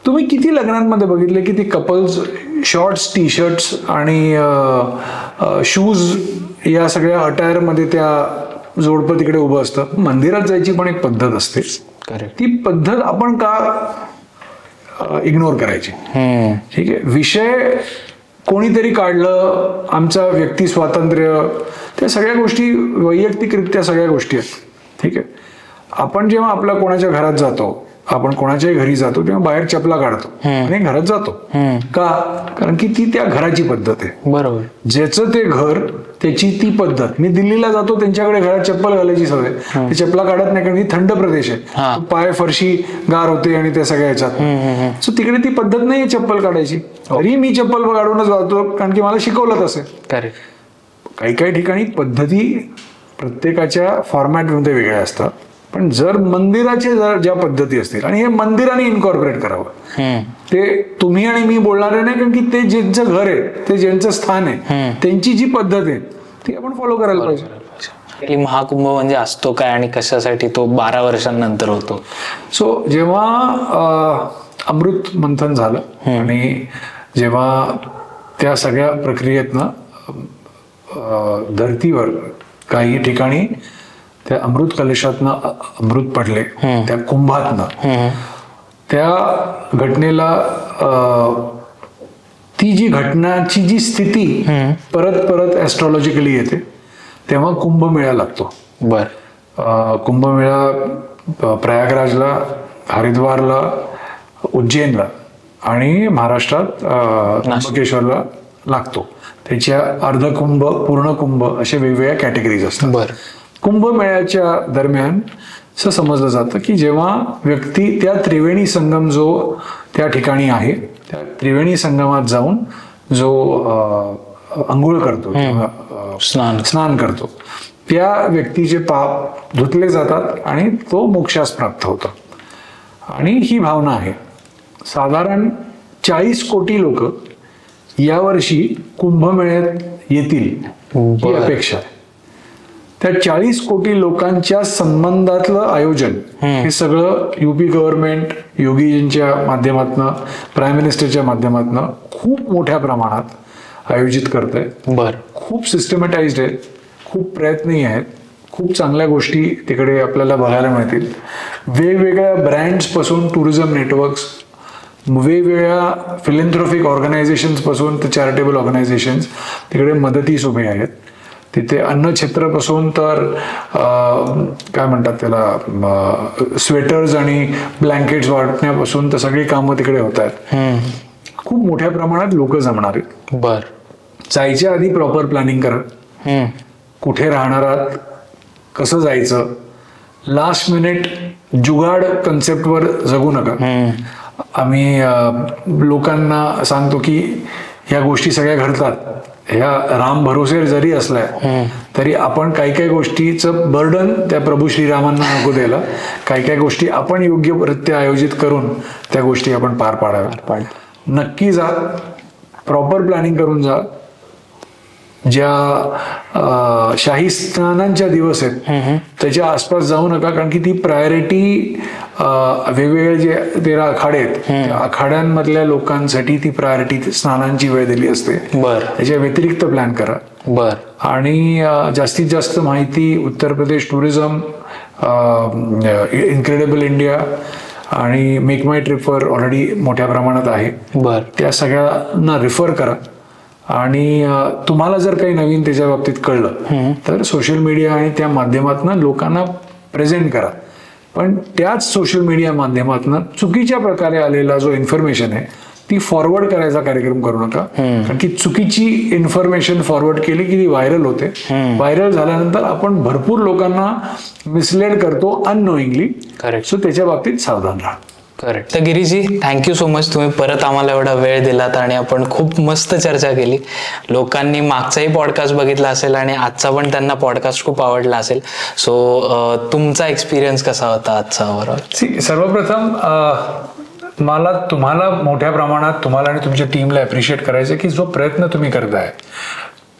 तुम्ही किती लग्नांमध्ये बघितले की ती कपल्स शॉर्ट्स, टी शर्ट्स आणि शूज या सगळ्या अटायरमध्ये त्या जोडपं तिकडे उभं असतं. मंदिरात जायची पण एक पद्धत असते, ती पद्धत आपण का इग्नोर करायची? ठीक आहे, विषय कोणीतरी काढलं, आमचा व्यक्ती स्वातंत्र्य, त्या सगळ्या गोष्टी वैयक्तिकरित्या सगळ्या गोष्टी आहेत. ठीक आहे, आपण जेव्हा आपल्या कोणाच्या घरात जातो, आपण कोणाच्याही घरी जातो तेव्हा बाहेर चपला काढतो आणि घरात जातो का? कारण की ती त्या घराची पद्धत आहे. बरोबर, ज्याचं ते घर त्याची ती पद्धत. मी दिल्लीला जातो, त्यांच्याकडे घरात चप्पल घालायची सवय, ते चपला काढत नाही कारण की थंड प्रदेश आहे, पाय फरशी गार होते आणि त्या सगळ्या ह्याच्यात. सो तिकडे ती पद्धत नाही चप्पल काढायची. तरी मी चप्पल काढूनच जातो कारण की मला शिकवलं तसं. काही काही ठिकाणी पद्धती प्रत्येकाच्या फॉर्मॅटमध्ये वेगळ्या असतात, पण जर मंदिराचे ज्या पद्धती असतील आणि हे मंदिराने इन्कॉर्पोरेट करावं, ते तुम्ही आणि मी बोलणारे नाही, कारण की ते ज्यांचं घर आहे, ते ज्यांचं स्थान आहे, त्यांची जी पद्धत आहे ती आपण फॉलो करायला पाहिजे. महाकुंभ म्हणजे असतो काय आणि कशासाठी तो 12 वर्षांनंतर होतो? सो जेव्हा अमृत मंथन झालं आणि जेव्हा त्या सगळ्या प्रक्रियेतनं धरतीवर काही ठिकाणी त्या अमृत कलशातनं अमृत पडले, त्या कुंभातनं, त्या घटनेला ती जी घटनाची जी स्थिती परत परत ऍस्ट्रॉलॉजिकली येते तेव्हा कुंभमेळा लागतो. कुंभमेळा प्रयागराजला, हरिद्वारला, उज्जैनला आणि महाराष्ट्रात त्र्यंबकेश्वरला लागतो. त्याच्या अर्धकुंभ, पूर्ण कुंभ असे वेगवेगळ्या कॅटेगरीज असतात. कुंभमेळ्याच्या दरम्यान असं समजलं जातं की जेव्हा व्यक्ती त्या त्रिवेणी संगम जो त्या ठिकाणी आहे, त्या त्रिवेणी संगमात जाऊन जो अंघोळ करतो किंवा स्नान करतो, त्या व्यक्तीचे पाप धुतले जातात आणि तो मोक्षास प्राप्त होतो. आणि ही भावना आहे. साधारण 40 कोटी लोक यावर्षी कुंभमेळ्यात येतील ही अपेक्षा आहे. त्या 40 कोटी लोकांच्या संबंधातलं आयोजन हे सगळं युपी गव्हर्नमेंट योगीजींच्या माध्यमातून, प्राईम मिनिस्टरच्या माध्यमातून खूप मोठ्या प्रमाणात आयोजित करत आहे. खूप सिस्टमॅटाइज्ड आहे, खूप प्रयत्नही आहेत, खूप चांगल्या गोष्टी तिकडे आपल्याला बघायला मिळतील. वेगवेगळ्या ब्रँड्स पासून टुरिझम नेटवर्क्स, वेगवेगळ्या फिलॅन्थ्रॉफिक ऑर्गनायझेशन्स पासून ते चॅरिटेबल ऑर्गनायझेशन्स तिकडे मदतीस उभे आहेत. तिथे अन्नछत्रपासून तर काय म्हणतात त्याला, स्वेटर्स आणि ब्लँकेट्स वाटण्यापासून तर सगळी कामं तिकडे होत आहेत. खूप मोठ्या प्रमाणात लोक जमणार आहेत. जायच्या आधी प्रॉपर प्लॅनिंग करा. कुठे राहणार आहात, कसं जायचं, लास्ट मिनिट जुगाड कन्सेप्टवर जगू नका. आम्ही लोकांना सांगतो की ह्या गोष्टी सगळ्या घडतात, ह्या राम भरोसे जरी असल्या तरी आपण काही काही गोष्टीचं बर्डन त्या प्रभू श्रीरामांना नको द्यायला. काही काही गोष्टी आपण योग्यरित्या आयोजित करून त्या गोष्टी आपण पार पाडाव्या. नक्की जा, प्रॉपर प्लॅनिंग करून जा. ज्या शाही स्नानांच्या दिवस आहेत त्याच्या आसपास जाऊ नका, कारण की ती प्रायोरिटी वेगवेगळे जे 13 आखाडे आहेत त्या आखाड्यांमधल्या लोकांसाठी ती प्रायोरिटी स्नानांची वेळ दिली असते. त्याच्या व्यतिरिक्त प्लॅन करा. आणि जास्तीत जास्त माहिती Uttar Pradesh tourism, incredible India आणि मेक माय ट्रिपवर ऑलरेडी मोठ्या प्रमाणात आहे. त्या सगळ्यांना रिफर करा. आणि तुम्हाला जर काही नवीन त्याच्या बाबतीत कळलं तर सोशल मीडिया आणि त्या माध्यमातून लोकांना प्रेझेंट करा. पण त्याच सोशल मीडिया माध्यमातून चुकीच्या प्रकारे आलेला जो इन्फॉर्मेशन आहे ती फॉरवर्ड करायचा कार्यक्रम करू नका. कारण की चुकीची इन्फॉर्मेशन फॉरवर्ड केली की ती व्हायरल होते. व्हायरल झाल्यानंतर आपण भरपूर लोकांना मिसलेड करतो अननोईंगली. करेक्ट. सो त्याच्या बाबतीत सावधान राहा. करेक्ट. तर गिरीजी, थँक्यू सो मच, तुम्ही परत आम्हाला एवढा वेळ दिलात आणि आपण खूप मस्त चर्चा केली. लोकांनी मागचाही पॉडकास्ट बघितला असेल आणि आजचा पण त्यांना पॉडकास्ट खूप आवडला असेल. सो तुमचा एक्सपिरियन्स कसा होता आजचा ओव्हरऑल? सर्वप्रथम मला तुम्हाला मोठ्या प्रमाणात तुम्हाला आणि तुमच्या टीमला अप्रिशिएट करायचं की जो प्रयत्न तुम्ही करताय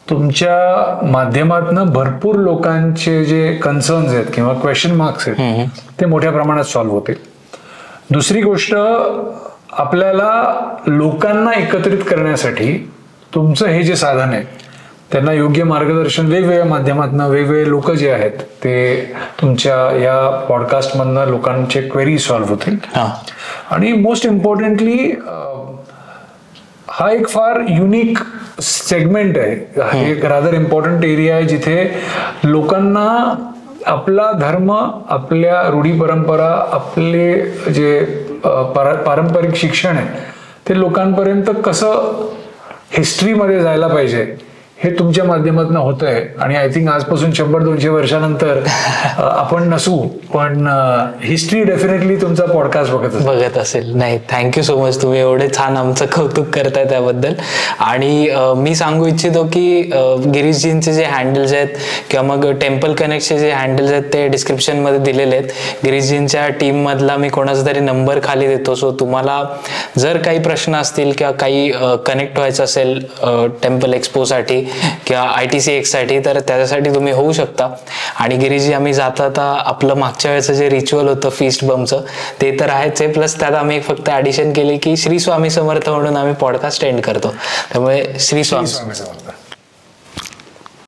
तुमच्या माध्यमातून भरपूर लोकांचे जे कन्सर्न्स आहेत किंवा क्वेश्चन मार्क्स आहेत ते मोठ्या प्रमाणात सॉल्व्ह होते. दुसरी गोष्ट, आपल्याला लोकांना एकत्रित करण्यासाठी तुमचं हे जे साधन आहे त्यांना योग्य मार्गदर्शन वेगवेगळ्या माध्यमातून वेगवेगळे लोक जे आहेत ते तुमच्या या पॉडकास्टमधनं लोकांचे क्वेरी सॉल्व्ह होतील. आणि मोस्ट इम्पॉर्टंटली हा एक फार युनिक सेगमेंट आहे. हे एक रादर इम्पॉर्टंट एरिया आहे जिथे लोकांना आपला धर्म, आपल्या रूढी परंपरा, आपले जे पारंपरिक शिक्षण आहे ते लोकांपर्यंत कसं हिस्ट्रीमध्ये जायला पाहिजे हे तुमच्या माध्यमातून होतंय. आणि आय थिंक आजपासून 100-200 वर्षानंतर आपण नसू पण हिस्ट्री डेफिनेटली तुमचा पॉडकास्ट बघत असेल. नाही, थँक्यू सो मच, तुम्ही एवढे छान आमचं कौतुक करताय त्याबद्दल. आणि मी सांगू इच्छितो की गिरीशजींचे जे हँडल्स आहेत किंवा मग टेम्पल कनेक्टचे जे हँडल्स आहेत ते डिस्क्रिप्शनमध्ये दिलेले आहेत. गिरीशजींच्या टीममधला मी कोणाचा तरी नंबर खाली देतो. सो तुम्हाला जर काही प्रश्न असतील किंवा काही कनेक्ट व्हायचं असेल टेम्पल एक्सपोसाठी किंवा ITCX साठी तर त्याच्यासाठी तुम्ही होऊ शकता. आणि गिरीजी, आम्ही जाता आपलं मागच्या वेळेचं जे रिच्युअल होतं फीस्ट बमचं ते तर आहेच आहे, प्लस त्यात आम्ही फक्त ॲडिशन केली की श्री स्वामी समर्थ म्हणून आम्ही पॉडकास्ट एंड करतो. त्यामुळे श्री स्वामी.